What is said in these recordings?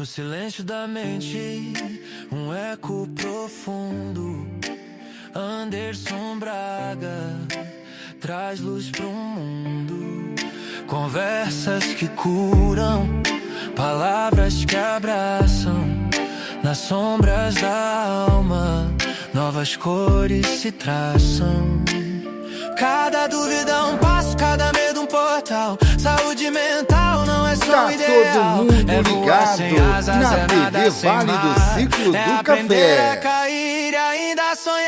No silêncio da mente, um eco profundo. Anderson Braga traz luz pro mundo. Conversas que curam, palavras que abraçam. Nas sombras da alma, novas cores se traçam. Cada dúvida um passo, cada medo um portal. Saúde mental não é só ideal. Todo mundo é ligado sem asas, na é nada TV sem Vale do mar. Ciclo É do aprender Café. a cair e ainda sonhar.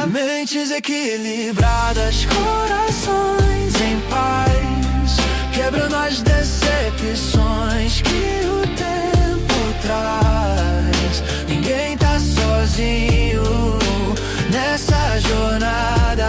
Mentes equilibradas, corações em paz, quebrando as decepções que o tempo traz. Ninguém tá sozinho nessa jornada.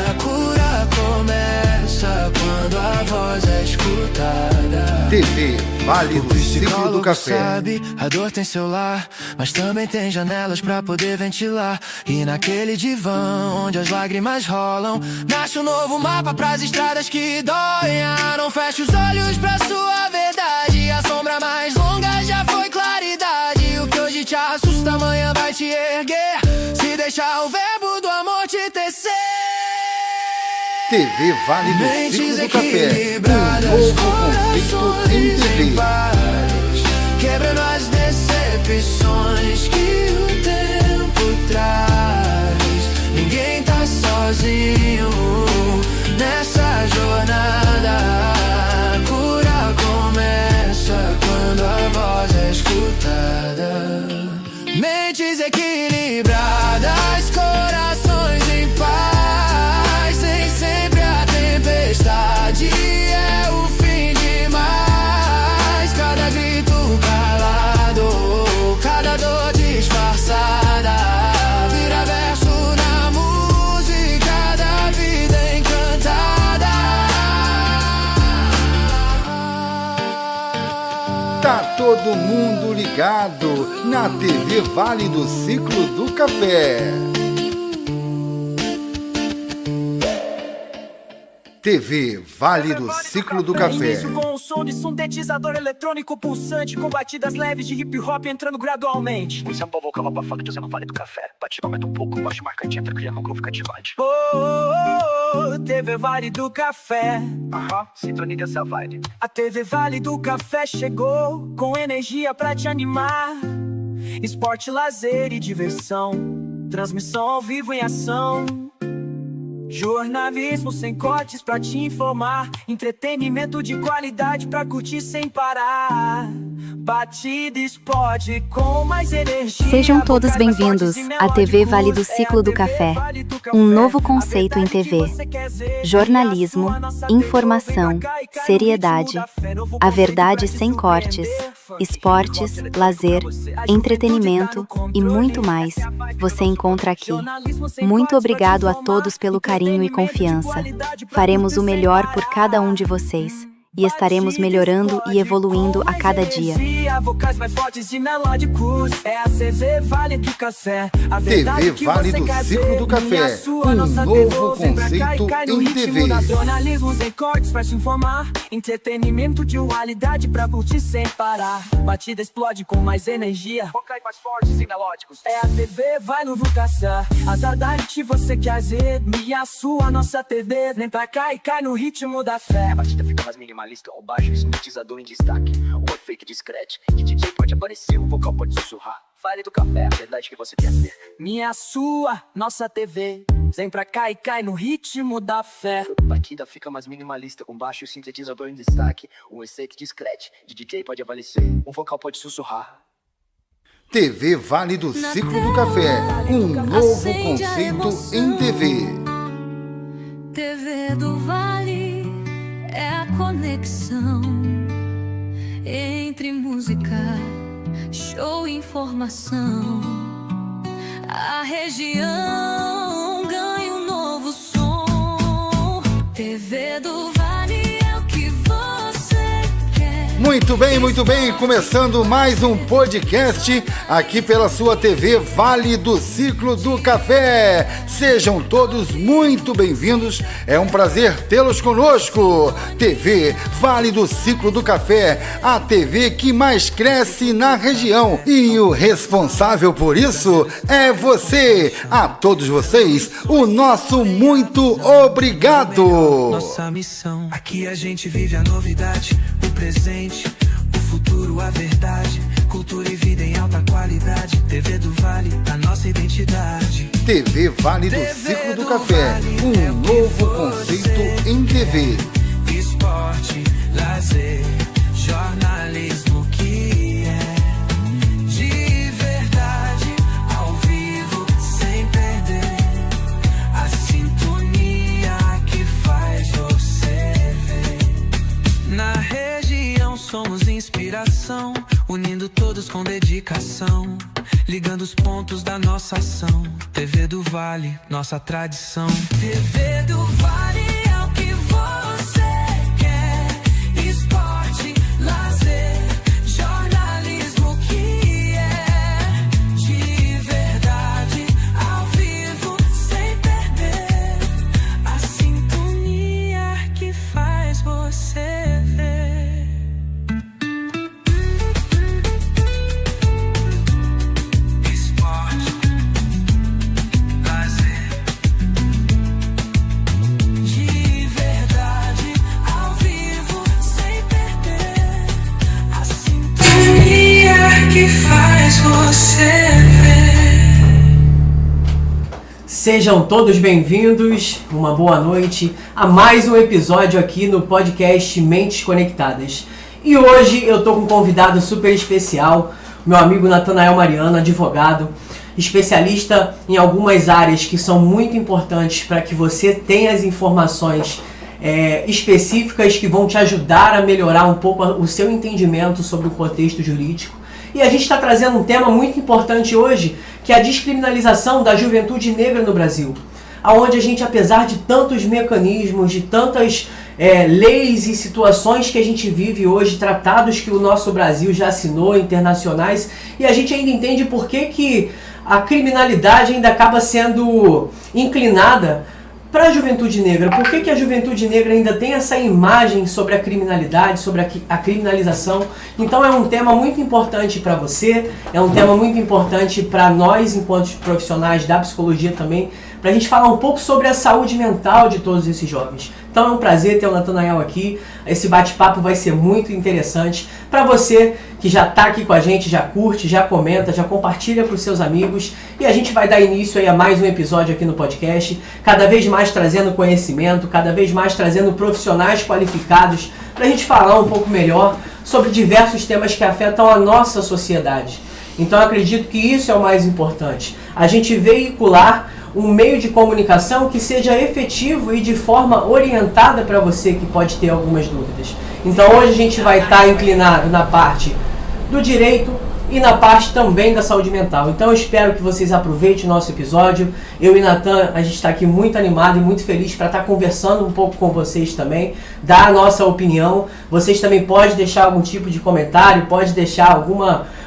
A cura começa quando a voz é escutada. TV Vale do Ciclo do Café. Sabe, a dor tem seu lar, mas também tem janelas pra poder ventilar. E naquele divã onde as lágrimas rolam, nasce um novo mapa pras estradas que doem. Não feche os olhos pra sua verdade. A sombra mais longa já foi claridade. O que hoje te assusta amanhã vai te erguer, se deixar o verbo do amor te tecer. TV Vale do Mentes Ciclo do Café. equilibradas, Um novo conceito em TV. paz, quebrando as decepções que o tempo traz. Ninguém tá sozinho nessa jornada. A cura começa quando a voz é escutada. Mentes equilibradas, corações em paz. Nem sempre a tempestade é o fim demais. Cada grito calado, cada dor disfarçada, vira verso na música da vida encantada. Tá todo mundo ligado na TV Vale do Ciclo do Café. TV Vale do Ciclo do Café. Início com o som de sintetizador eletrônico pulsante, com batidas leves de hip hop entrando gradualmente. O sample vocal abafado dizendo Vale do Café. Bate aumenta um pouco, baixo marcante, entra criando um groove cativante. TV Vale do Café. Sintonia dessa vibe. A TV Vale do Café chegou com energia pra te animar. Esporte, lazer e diversão, transmissão ao vivo em ação. Jornalismo sem cortes pra te informar, entretenimento de qualidade pra curtir sem parar. Batida explode com mais energia. Sejam todos bem-vindos à TV Vale do Ciclo do Café. Um novo conceito em TV. Jornalismo, informação, seriedade. A verdade sem cortes. Esportes, lazer, entretenimento e muito mais. Você encontra aqui. Muito obrigado a todos pelo carinho e confiança. Faremos o melhor por cada um de vocês. E estaremos melhorando e evoluindo a cada dia. Vocais mais fortes e melódicos. É a TV Vale do Café. A TV Vale do Ciclo do Café. Um novo conceito em TV. Jornalismo sem cortes pra te informar. Entretenimento de qualidade pra curtir sem parar. Batida explode com mais energia. Vocais mais fortes e melódicos. É a TV Vale do Café. A verdade que você quer ver. Me a sua, nossa TV. Vem pra cá e cai no ritmo da fé. A batida fica mais minimalista ao baixo, sintetizador em destaque. O efeito discreto, que DJ pode aparecer, o vocal pode sussurrar. Vale do Café, a verdade que você quer ver. Minha, sua, nossa TV. Vem pra cá e cai no ritmo da fé. A batida fica mais minimalista, com baixo sintetizador em destaque. O efeito discreto, de DJ pode aparecer, o vocal pode sussurrar. TV Vale do Ciclo do Café. Um novo conceito em TV. TV do Vale é a conexão entre música, show e informação. A região ganha um novo som. TV do Vale é o que você quer. Muito bem, começando mais um podcast aqui pela sua TV Vale do Ciclo do Café. Sejam todos muito bem-vindos, é um prazer tê-los conosco. TV Vale do Ciclo do Café, a TV que mais cresce na região. E o responsável por isso é você. A todos vocês, o nosso muito obrigado. Nossa missão, aqui a gente vive a novidade, o presente, o futuro, a verdade, cultura e vida em alta qualidade. TV do Vale, a nossa identidade. TV Vale do Ciclo do Café, um novo conceito em TV. Esporte, lazer, jornalismo que é de verdade, ao vivo, sem perder a sintonia que faz você ver. Na região somos inspiração, unindo todos com dedicação, ligando os pontos da nossa ação. TV do Vale, nossa tradição. TV do Vale é o que você quer. Esporte, lazer, jornalismo que é de verdade, ao vivo, sem perder a sintonia que faz você ver. Esporte, lazer, de verdade, ao vivo, sem perder a sintonia que faz você ver. Sejam todos bem-vindos, uma boa noite a mais um episódio aqui no podcast Mentes Conectadas. E hoje eu tô com um convidado super especial, meu amigo Natanael Mariano, advogado, especialista em algumas áreas que são muito importantes para que você tenha as informações específicas que vão te ajudar a melhorar um pouco o seu entendimento sobre o contexto jurídico. E a gente está trazendo um tema muito importante hoje, que é a descriminalização da juventude negra no Brasil. Onde a gente, apesar de tantos mecanismos, de tantas leis e situações que a gente vive hoje, tratados que o nosso Brasil já assinou, internacionais, e a gente ainda entende por que a criminalidade ainda acaba sendo inclinada para a juventude negra. Por que a juventude negra ainda tem essa imagem sobre a criminalidade, sobre a criminalização? Então é um tema muito importante para você, é um tema muito importante para nós, enquanto profissionais da psicologia também, para a gente falar um pouco sobre a saúde mental de todos esses jovens. Então é um prazer ter o Natanael aqui, esse bate-papo vai ser muito interessante para você que já está aqui com a gente, já curte, já comenta, já compartilha para os seus amigos, e a gente vai dar início aí a mais um episódio aqui no podcast, cada vez mais trazendo conhecimento, cada vez mais trazendo profissionais qualificados para a gente falar um pouco melhor sobre diversos temas que afetam a nossa sociedade. Então eu acredito que isso é o mais importante, a gente veicular um meio de comunicação que seja efetivo e de forma orientada para você que pode ter algumas dúvidas. Então hoje a gente vai estar inclinado na parte do direito e na parte também da saúde mental. Então eu espero que vocês aproveitem o nosso episódio. Eu e Natan, a gente está aqui muito animado e muito feliz para estar conversando um pouco com vocês também, dar a nossa opinião. Vocês também podem deixar algum tipo de comentário, pode deixar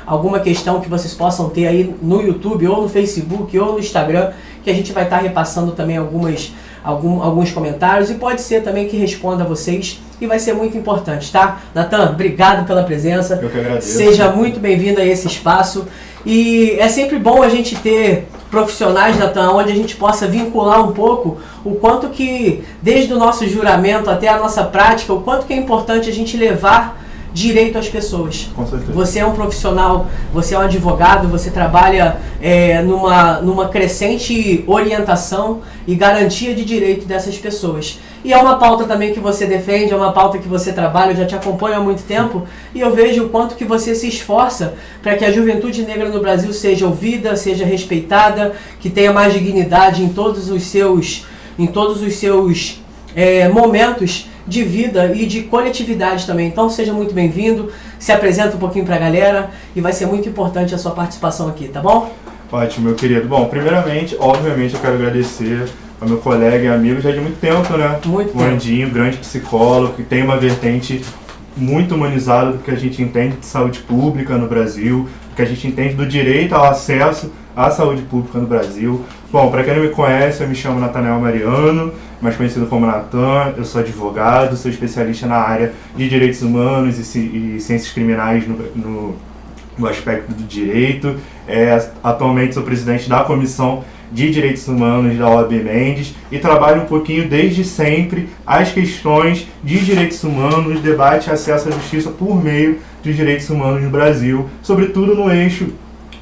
alguma questão que vocês possam ter aí no YouTube, ou no Facebook, ou no Instagram, que a gente vai estar repassando também alguns comentários, e pode ser também que responda a vocês, e vai ser muito importante, tá? Natan, obrigado pela presença. Eu que agradeço. Seja muito bem-vindo a esse espaço. E é sempre bom a gente ter profissionais, Natan, onde a gente possa vincular um pouco o quanto que, desde o nosso juramento até a nossa prática, o quanto que é importante a gente levar direito às pessoas. Com certeza. Você é um profissional, você é um advogado, você trabalha numa crescente orientação e garantia de direito dessas pessoas. E é uma pauta também que você defende, é uma pauta que você trabalha, eu já te acompanho há muito tempo, e eu vejo o quanto que você se esforça para que a juventude negra no Brasil seja ouvida, seja respeitada, que tenha mais dignidade em todos os seus momentos de vida e de coletividade também. Então seja muito bem-vindo, se apresenta um pouquinho pra galera e vai ser muito importante a sua participação aqui, tá bom? Ótimo, meu querido. Bom, primeiramente, obviamente, eu quero agradecer ao meu colega e amigo já de muito tempo, né? Muito o Andinho, grande psicólogo, que tem uma vertente muito humanizado do que a gente entende de saúde pública no Brasil, do que a gente entende do direito ao acesso à saúde pública no Brasil. Bom, para quem não me conhece, eu me chamo Nathanael Mariano, mais conhecido como Natan. Eu sou advogado, sou especialista na área de direitos humanos e ciências criminais no aspecto do direito. Atualmente sou presidente da Comissão de Direitos Humanos da OAB Mendes e trabalho um pouquinho desde sempre as questões de direitos humanos, debate e acesso à justiça por meio dos direitos humanos no Brasil, sobretudo no eixo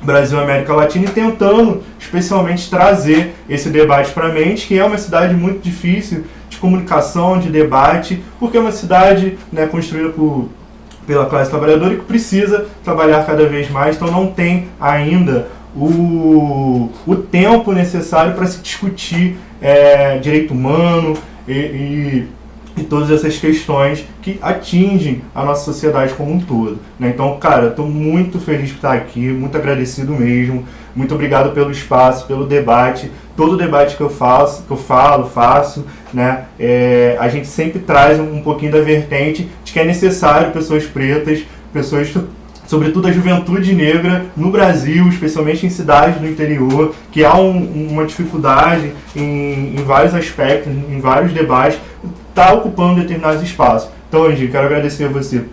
Brasil-América Latina, e tentando especialmente trazer esse debate para a mente, que é uma cidade muito difícil de comunicação, de debate, porque é uma cidade, né, construída pela classe trabalhadora e que precisa trabalhar cada vez mais, então não tem ainda o tempo necessário para se discutir direito humano e todas essas questões que atingem a nossa sociedade como um todo, né? Então, cara, estou muito feliz por estar aqui, muito agradecido mesmo, muito obrigado pelo espaço, pelo debate, todo o debate que eu faço, né? A gente sempre traz um pouquinho da vertente de que é necessário pessoas pretas, pessoas, sobretudo a juventude negra no Brasil, especialmente em cidades do interior, que há uma dificuldade em vários aspectos, em vários debates, está ocupando determinados espaços. Então, Angie, quero agradecer a você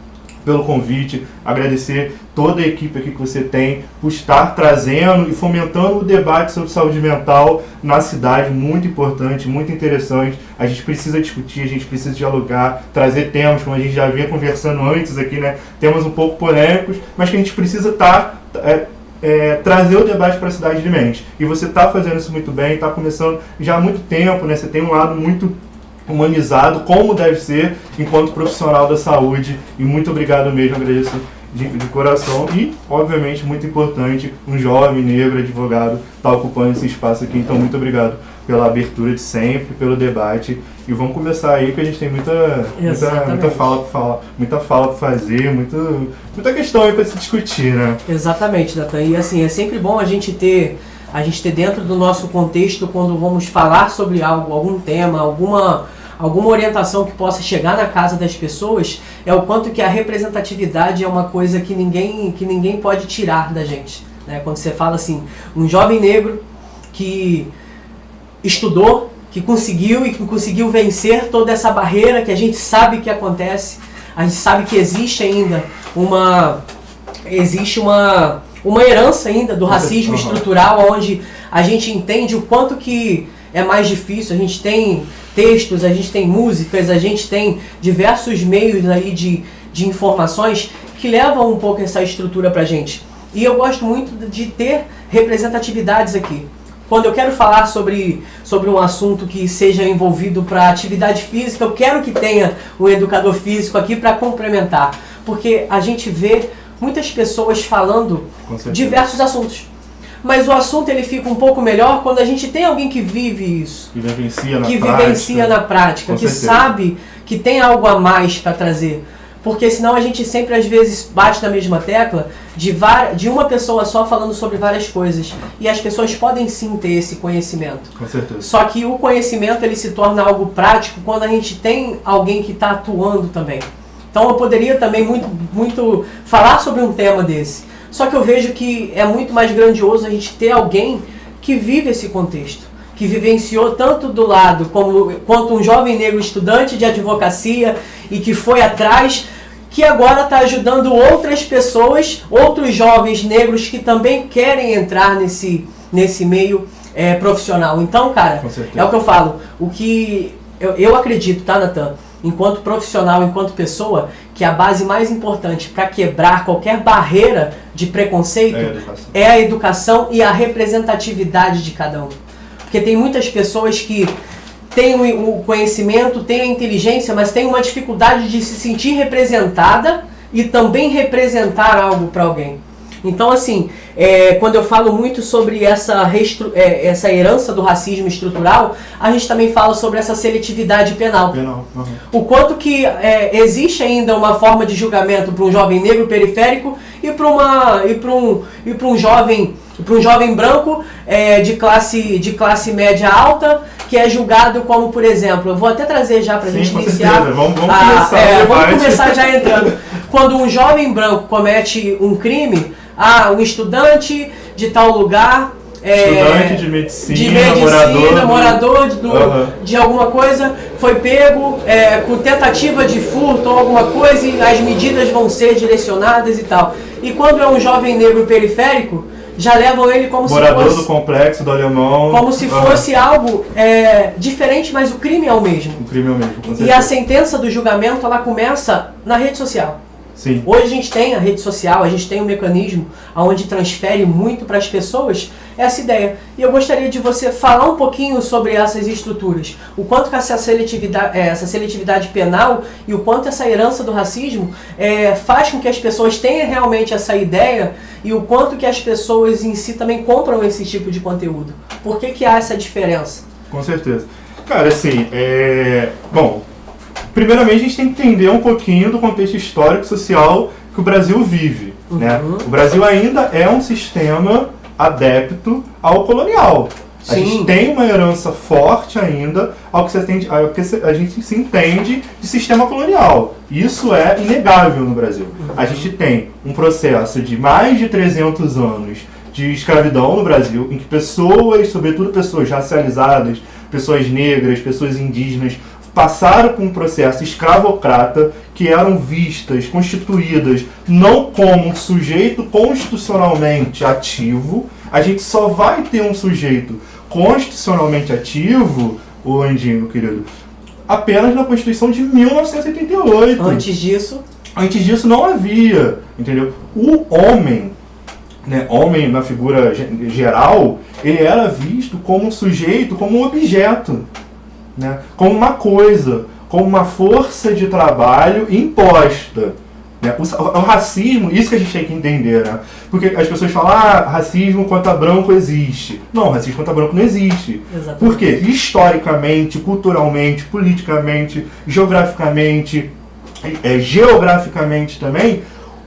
pelo convite, agradecer toda a equipe aqui que você tem por estar trazendo e fomentando o debate sobre saúde mental na cidade, muito importante, muito interessante. A gente precisa discutir, a gente precisa dialogar, trazer temas, como a gente já vinha conversando antes aqui, né? Temas um pouco polêmicos, mas que a gente precisa trazer o debate para a cidade de Mendes. E você está fazendo isso muito bem, está começando já há muito tempo, né? Você tem um lado muito humanizado, como deve ser, enquanto profissional da saúde, e muito obrigado mesmo, agradeço de coração, e, obviamente, muito importante, um jovem negro advogado está ocupando esse espaço aqui, então muito obrigado pela abertura de sempre, pelo debate, e vamos começar aí, que a gente tem muita fala para fazer, muita questão aí para se discutir, né? Exatamente, Natan, e assim, é sempre bom a gente ter dentro do nosso contexto, quando vamos falar sobre algo, algum tema, alguma orientação que possa chegar na casa das pessoas, é o quanto que a representatividade é uma coisa que ninguém pode tirar da gente, né? Quando você fala assim, um jovem negro que estudou, que conseguiu vencer toda essa barreira que a gente sabe que acontece, a gente sabe que existe ainda uma herança ainda do racismo estrutural, onde a gente entende o quanto que é mais difícil. A gente tem textos, a gente tem músicas, a gente tem diversos meios aí de informações que levam um pouco essa estrutura pra gente. E eu gosto muito de ter representatividades aqui. Quando eu quero falar sobre um assunto que seja envolvido para atividade física, eu quero que tenha um educador físico aqui para complementar, porque a gente vê muitas pessoas falando diversos assuntos. Mas o assunto ele fica um pouco melhor quando a gente tem alguém que vive isso. Que vivencia na prática, que sabe que tem algo a mais para trazer. Porque senão a gente sempre às vezes bate na mesma tecla de uma pessoa só falando sobre várias coisas. E as pessoas podem sim ter esse conhecimento. Com certeza. Só que o conhecimento ele se torna algo prático quando a gente tem alguém que está atuando também. Então eu poderia também muito falar sobre um tema desse. Só que eu vejo que é muito mais grandioso a gente ter alguém que vive esse contexto, que vivenciou tanto do lado quanto um jovem negro estudante de advocacia e que foi atrás, que agora está ajudando outras pessoas, outros jovens negros que também querem entrar nesse meio profissional. Então, cara, é o que eu falo, o que eu acredito, tá, Natan? Enquanto profissional, enquanto pessoa, que a base mais importante para quebrar qualquer barreira de preconceito é a educação e a representatividade de cada um. Porque tem muitas pessoas que têm o conhecimento, têm a inteligência, mas têm uma dificuldade de se sentir representada e também representar algo para alguém. Então, assim, quando eu falo muito sobre essa herança do racismo estrutural, a gente também fala sobre essa seletividade penal. O quanto que existe ainda uma forma de julgamento para um jovem negro periférico e para um jovem branco de classe média alta, que é julgado como, por exemplo, eu vou até trazer já para a gente iniciar. Vamos começar já entrando. Quando um jovem branco comete um crime, um estudante de tal lugar, estudante de medicina, morador de alguma coisa, foi pego com tentativa de furto ou alguma coisa, e as medidas vão ser direcionadas e tal. E quando é um jovem negro periférico, já levam ele como morador se fosse... do complexo do Alemão. Como se fosse algo diferente, mas o crime é o mesmo. O crime é o mesmo, com certeza. E a sentença do julgamento, ela começa na rede social. Sim. Hoje a gente tem a rede social, a gente tem um mecanismo onde transfere muito para as pessoas essa ideia. E eu gostaria de você falar um pouquinho sobre essas estruturas. O quanto que essa seletividade penal e o quanto essa herança do racismo faz com que as pessoas tenham realmente essa ideia, e o quanto que as pessoas em si também compram esse tipo de conteúdo. Por que há essa diferença? Com certeza. Cara, assim, bom, primeiramente a gente tem que entender um pouquinho do contexto histórico e social que o Brasil vive. Né? O Brasil ainda é um sistema adepto ao colonial. Sim. A gente tem uma herança forte ainda ao que a gente se entende de sistema colonial. Isso é inegável no Brasil. A gente tem um processo de mais de 300 anos de escravidão no Brasil, em que pessoas, sobretudo pessoas racializadas, pessoas negras, pessoas indígenas, passaram por um processo escravocrata, que eram vistas, constituídas, não como um sujeito constitucionalmente ativo. A gente só vai ter um sujeito constitucionalmente ativo, ô Andinho, querido, apenas na Constituição de 1988. Antes disso não havia, entendeu? O homem, né, homem na figura geral, ele era visto como um sujeito, como um objeto, né, como uma coisa, como uma força de trabalho imposta. Né? O racismo, isso que a gente tem que entender, né? Porque as pessoas falam, racismo contra branco existe. Não, racismo contra branco não existe. Exatamente. Porque historicamente, culturalmente, politicamente, geograficamente também,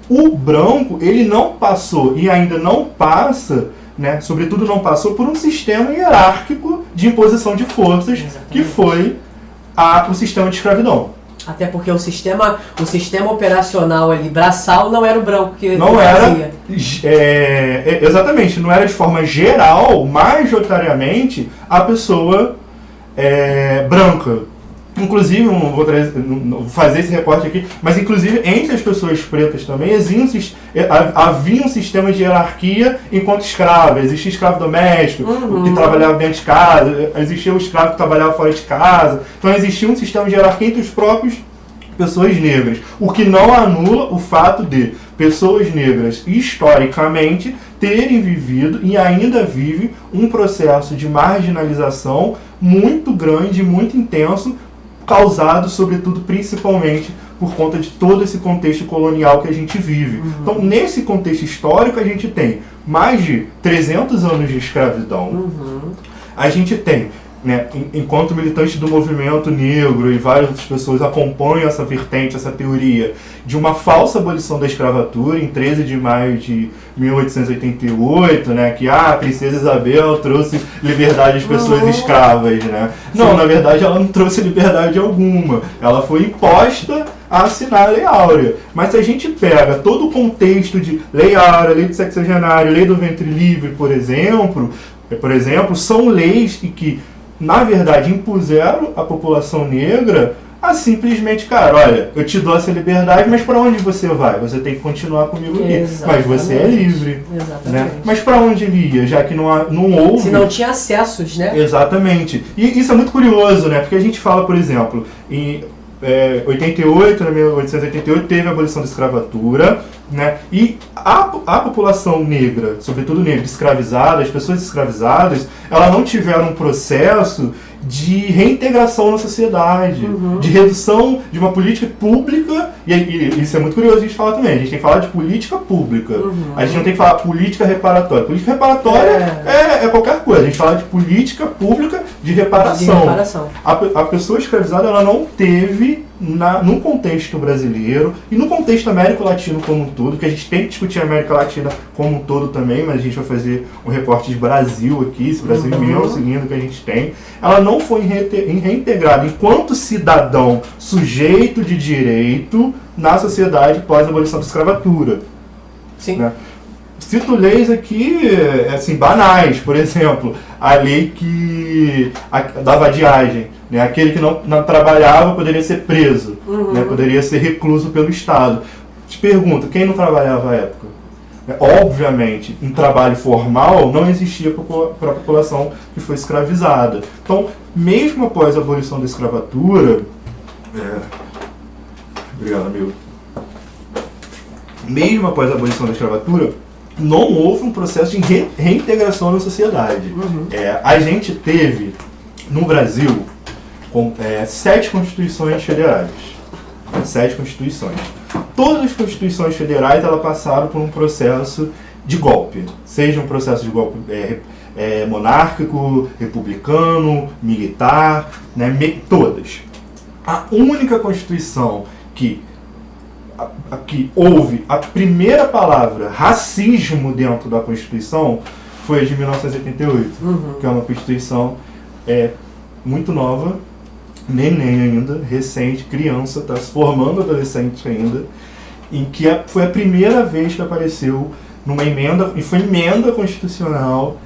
o branco, ele não passou e ainda não passa, né, sobretudo não passou por um sistema hierárquico de imposição de forças. Exatamente. Que foi o sistema de escravidão. Até porque o sistema operacional ali, braçal, não era o branco que não fazia. Exatamente, não era de forma geral, majoritariamente, a pessoa branca. Inclusive, não vou fazer esse recorte aqui, mas inclusive entre as pessoas pretas também havia um sistema de hierarquia enquanto escravo. Existia escravo doméstico, que trabalhava dentro de casa, existia o escravo que trabalhava fora de casa. Então existia um sistema de hierarquia entre os próprios pessoas negras, o que não anula o fato de pessoas negras historicamente terem vivido e ainda vivem um processo de marginalização muito grande, muito intenso, causado, sobretudo, principalmente por conta de todo esse contexto colonial que a gente vive. Então, nesse contexto histórico, a gente tem mais de 300 anos de escravidão. A gente tem, né, enquanto militantes do movimento negro e várias outras pessoas acompanham essa vertente, essa teoria de uma falsa abolição da escravatura em 13 de maio de 1888, né, que a princesa Isabel trouxe liberdade às pessoas escravas, né? Não, na verdade ela não trouxe liberdade alguma, ela foi imposta a assinar a Lei Áurea. Mas se a gente pega todo o contexto de Lei Áurea, Lei do Sexagenário, Lei do Ventre Livre, por exemplo, são leis que na verdade impuseram à população negra a simplesmente, cara, olha, eu te dou essa liberdade, mas para onde você vai? Você tem que continuar comigo aqui. Exatamente. Mas você é livre. Exatamente. Né? Mas para onde ele ia? Já que não houve... Se não tinha acessos, né? Exatamente. E isso é muito curioso, né? Porque a gente fala, por exemplo, em 1888 teve a abolição da escravatura, né? E a população negra, sobretudo negra, escravizada, as pessoas escravizadas, elas não tiveram um processo de reintegração na sociedade, de redução de uma política pública, e isso é muito curioso a gente falar também, a gente tem que falar de política pública, a gente não tem que falar política reparatória. Política reparatória é qualquer coisa, a gente fala de política pública de reparação. A pessoa escravizada, ela não teve, no contexto brasileiro e no contexto América Latina como um todo, que a gente tem que discutir a América Latina como um todo também, mas a gente vai fazer um recorte de Brasil aqui, esse Brasil imenso, lindo que a gente tem. Ela não foi reintegrada enquanto cidadão sujeito de direito na sociedade pós-abolição da escravatura. Sim. Né? Cito leis aqui, assim, banais, por exemplo, a lei da vadiagem, né? Aquele que não trabalhava poderia ser preso, né? Poderia ser recluso pelo Estado. Te pergunto, quem não trabalhava à época? Obviamente, um trabalho formal não existia para a população que foi escravizada. Então, mesmo após a abolição da escravatura... Obrigado, amigo. Mesmo após a abolição da escravatura, não houve um processo de reintegração na sociedade. A gente teve, no Brasil, 7 constituições federais. 7 constituições. Todas as constituições federais elas passaram por um processo de golpe. Seja um processo de golpe monárquico, republicano, militar, né, todas. A única constituição que houve a primeira palavra racismo dentro da Constituição foi a de 1988, que é uma Constituição muito nova, neném ainda, recente, criança, está se formando adolescente ainda, em que foi a primeira vez que apareceu numa emenda, e foi emenda constitucional,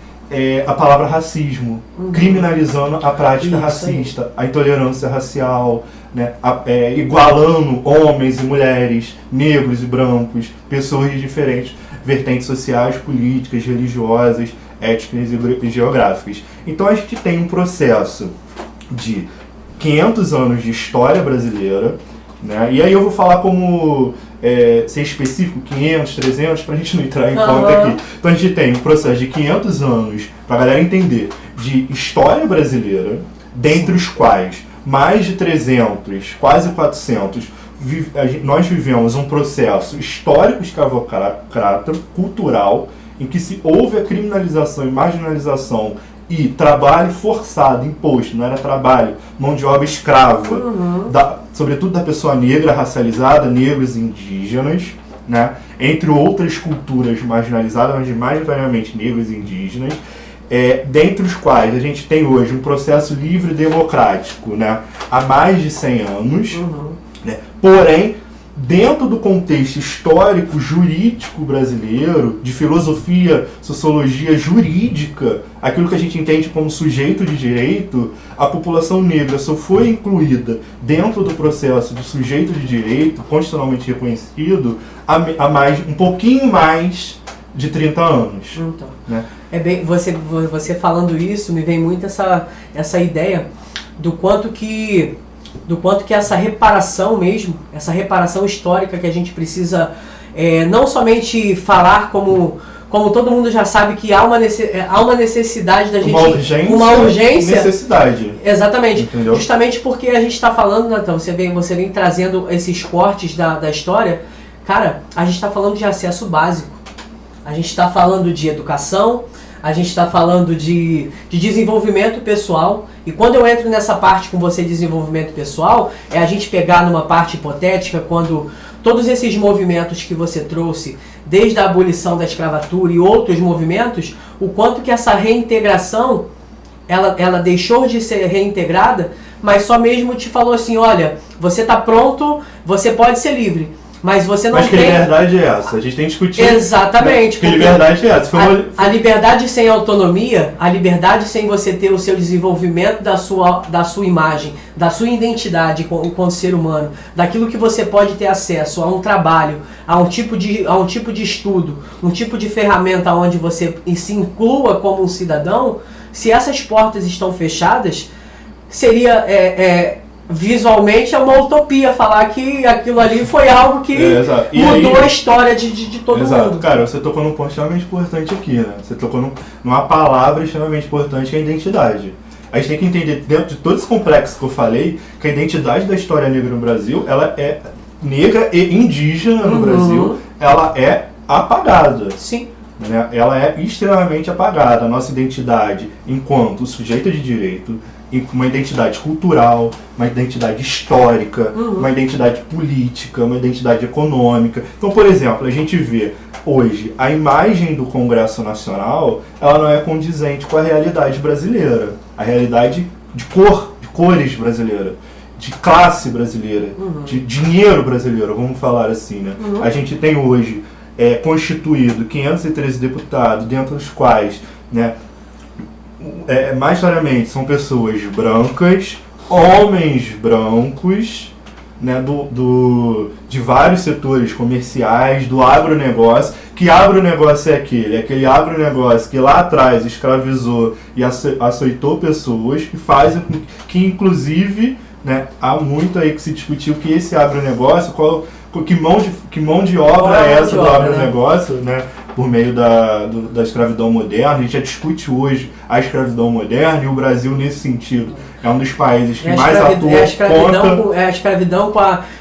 a palavra racismo, criminalizando a prática racista, a intolerância racial, né, igualando homens e mulheres, negros e brancos, pessoas de diferentes vertentes sociais, políticas, religiosas, étnicas e geográficas. Então a gente tem um processo de 500 anos de história brasileira, né, e aí eu vou falar como... ser específico, 500, 300, para a gente não entrar em conta aqui. Então a gente tem um processo de 500 anos, para a galera entender, de história brasileira, dentre os quais mais de 300, quase 400, nós vivemos um processo histórico escravocrata, cultural, em que se houve a criminalização e marginalização e trabalho forçado, imposto, não era trabalho, mão de obra escrava, sobretudo da pessoa negra, racializada, negros e indígenas, né? Entre outras culturas marginalizadas, mas majoritariamente negros e indígenas, dentre os quais a gente tem hoje um processo livre e democrático, né? Há mais de 100 anos, né? Porém, dentro do contexto histórico, jurídico brasileiro, de filosofia, sociologia jurídica, aquilo que a gente entende como sujeito de direito, a população negra só foi incluída dentro do processo de sujeito de direito, constitucionalmente reconhecido, há um pouquinho mais de 30 anos. Então, né? Você falando isso, me vem muito essa ideia do quanto que essa reparação mesmo, essa reparação histórica que a gente precisa não somente falar como todo mundo já sabe que há uma necessidade da gente... Uma urgência. Necessidade. Exatamente. Entendeu? Justamente porque a gente está falando, Natan, você vem trazendo esses cortes da história. Cara, a gente está falando de acesso básico. A gente está falando de educação, a gente está falando de desenvolvimento pessoal. E quando eu entro nessa parte com você de desenvolvimento pessoal, é a gente pegar numa parte hipotética, quando todos esses movimentos que você trouxe, desde a abolição da escravatura e outros movimentos, o quanto que essa reintegração, ela deixou de ser reintegrada, mas só mesmo te falou assim, olha, você está pronto, você pode ser livre. Mas você não tem... Mas que liberdade é essa? A gente tem que discutir... Exatamente. Que liberdade é essa? A liberdade sem autonomia, a liberdade sem você ter o seu desenvolvimento da sua imagem, da sua identidade enquanto ser humano, daquilo que você pode ter acesso a um trabalho, a um tipo de estudo, um tipo de ferramenta onde você se inclua como um cidadão, se essas portas estão fechadas, seria... visualmente é uma utopia falar que aquilo ali foi algo que mudou a história de todo mundo. Cara, você tocou num ponto extremamente importante aqui, né? Você tocou numa palavra extremamente importante que é a identidade. A gente tem que entender, dentro de todo esse complexo que eu falei, que a identidade da história negra no Brasil, ela é negra e indígena no Brasil, ela é apagada. Sim. Né? Ela é extremamente apagada. A nossa identidade enquanto sujeito de direito, uma identidade cultural, uma identidade histórica, uma identidade política, uma identidade econômica. Então, por exemplo, a gente vê hoje a imagem do Congresso Nacional, ela não é condizente com a realidade brasileira, a realidade de cores brasileira, de classe brasileira, de dinheiro brasileiro, vamos falar assim, né? A gente tem hoje constituído 513 deputados, dentre os quais, né, majoritariamente são pessoas brancas, homens brancos, né, de vários setores comerciais, do agronegócio. Que agronegócio é aquele agronegócio que lá atrás escravizou e açoitou pessoas, que fazem que inclusive, né, há muito aí que se discutiu que esse agronegócio, que mão de obra é essa do agronegócio, né, por meio da escravidão moderna. A gente já discute hoje a escravidão moderna, e o Brasil, nesse sentido, é um dos países que mais atuou contra... É a escravidão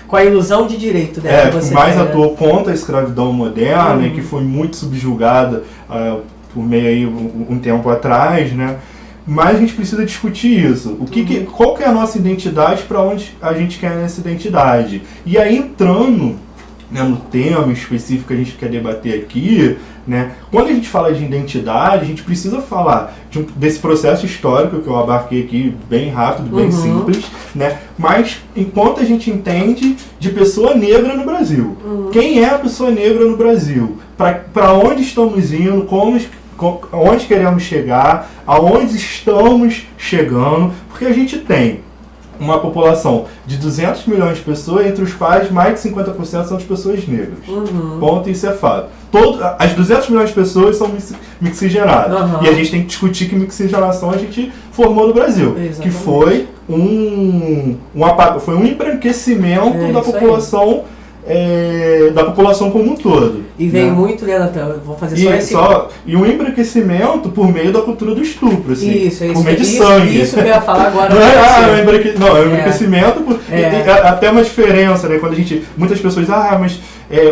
com a ilusão de direito dela. Que mais atuou contra a escravidão moderna, e que foi muito subjugada por meio aí um tempo atrás, né? Mas a gente precisa discutir isso. Qual que é a nossa identidade, para onde a gente quer nessa identidade? E aí, entrando, né, no tema específico que a gente quer debater aqui, né, quando a gente fala de identidade, a gente precisa falar desse processo histórico que eu abarquei aqui, bem rápido, bem simples, né, mas enquanto a gente entende de pessoa negra no Brasil. Quem é a pessoa negra no Brasil? Para onde estamos indo? Onde queremos chegar, aonde estamos chegando, porque a gente tem uma população de 200 milhões de pessoas, entre os quais mais de 50% são de pessoas negras. Ponto, isso é fato. As 200 milhões de pessoas são mixigenadas. E a gente tem que discutir que mixigenação a gente formou no Brasil. Exatamente. Que foi um embranquecimento da população. Da população como um todo. E vem né? muito, né, Natan? Vou fazer só esse... E um embranquecimento por meio da cultura do estupro, assim. Isso, por meio de sangue. Isso que eu ia falar agora. Não é um embranquecimento. Até uma diferença, né? Quando muitas pessoas mas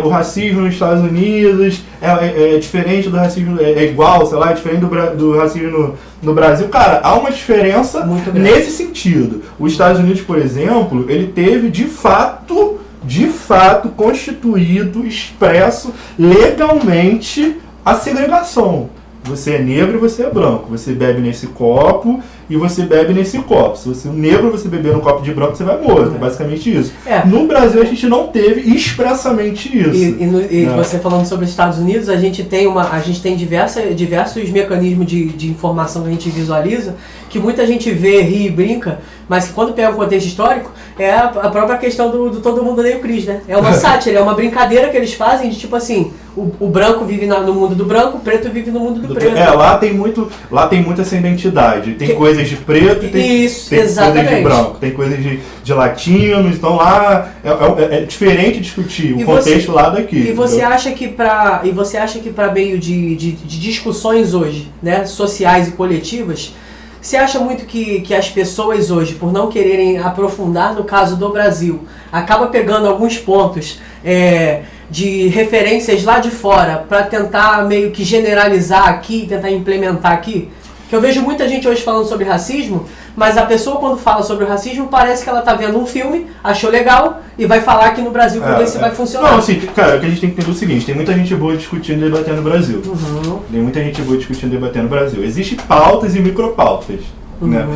o racismo nos Estados Unidos é diferente do racismo, é igual, sei lá, é diferente do racismo no Brasil. Cara, há uma diferença nesse sentido. Os Estados Unidos, por exemplo, ele teve de fato constituído, expresso legalmente a segregação. Você é negro e você é branco. Você bebe nesse copo e você bebe nesse copo. Se você é negro, você beber no copo de branco, você vai morto. É basicamente isso. No Brasil, a gente não teve expressamente isso. E você falando sobre os Estados Unidos, a gente tem diversos mecanismos de informação que a gente visualiza, que muita gente vê, ri e brinca, mas que quando pega o contexto histórico, é a própria questão do Todo Mundo Odeia o Chris, né? É uma sátira, é uma brincadeira que eles fazem de tipo assim, o branco vive no mundo do branco, o preto vive no mundo do preto. Lá tem muito essa identidade. Tem coisas de preto e tem coisas de branco. Tem coisas de latinos, então lá é diferente discutir o contexto lá daqui. E você acha que para meio de discussões hoje, né, sociais e coletivas, você acha muito que as pessoas hoje, por não quererem aprofundar no caso do Brasil, acaba pegando alguns pontos de referências lá de fora para tentar meio que generalizar aqui, tentar implementar aqui? Que eu vejo muita gente hoje falando sobre racismo, mas a pessoa quando fala sobre o racismo parece que ela tá vendo um filme, achou legal e vai falar aqui no Brasil para ver se vai funcionar. Não, assim, cara, o que a gente tem que entender é o seguinte, tem muita gente boa discutindo e debatendo no Brasil. Tem muita gente boa discutindo e debatendo no Brasil. Existem pautas e micropautas. Né?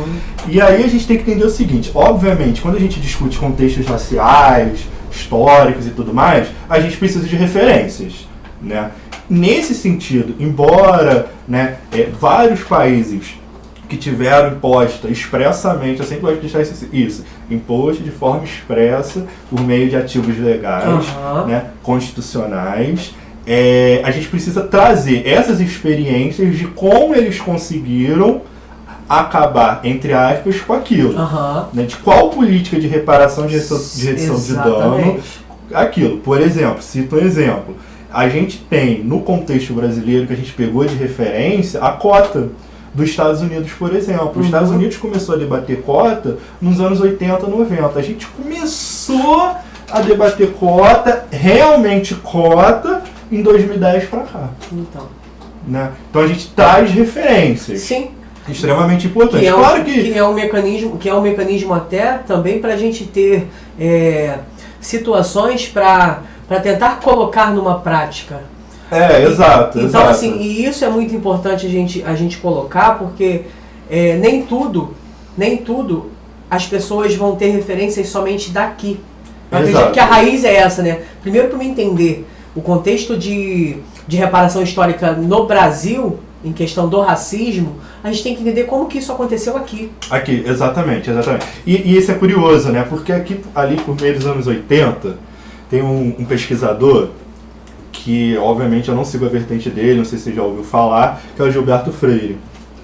E aí a gente tem que entender o seguinte, obviamente, quando a gente discute contextos raciais, históricos e tudo mais, a gente precisa de referências, né? Nesse sentido, embora, né, vários países que tiveram imposta expressamente, eu sempre gosto de deixar isso, imposto de forma expressa por meio de ativos legais, né, constitucionais, a gente precisa trazer essas experiências de como eles conseguiram acabar, entre aspas, com aquilo. Né, de qual política de reparação de redução de dano, aquilo. Por exemplo, cito um exemplo. A gente tem, no contexto brasileiro que a gente pegou de referência, a cota. dos Estados Unidos, por exemplo. Os Estados Unidos começou a debater cota nos anos 80, 90. A gente começou a debater cota, realmente cota, em 2010 para cá. Então. Né? Então a gente traz referências. Sim. Extremamente importante. Que é um mecanismo até também para a gente ter situações para tentar colocar numa prática. Exato. Então, exato. assim, e isso é muito importante a gente colocar, porque nem tudo as pessoas vão ter referências somente daqui. Eu acredito que a raiz é essa, né? Primeiro, para me entender o contexto de reparação histórica no Brasil, em questão do racismo, a gente tem que entender como que isso aconteceu aqui. Aqui, exatamente. E isso é curioso, né? Porque ali por meio dos anos 80, tem um pesquisador que, obviamente, eu não sigo a vertente dele, não sei se você já ouviu falar, que é o Gilberto Freire,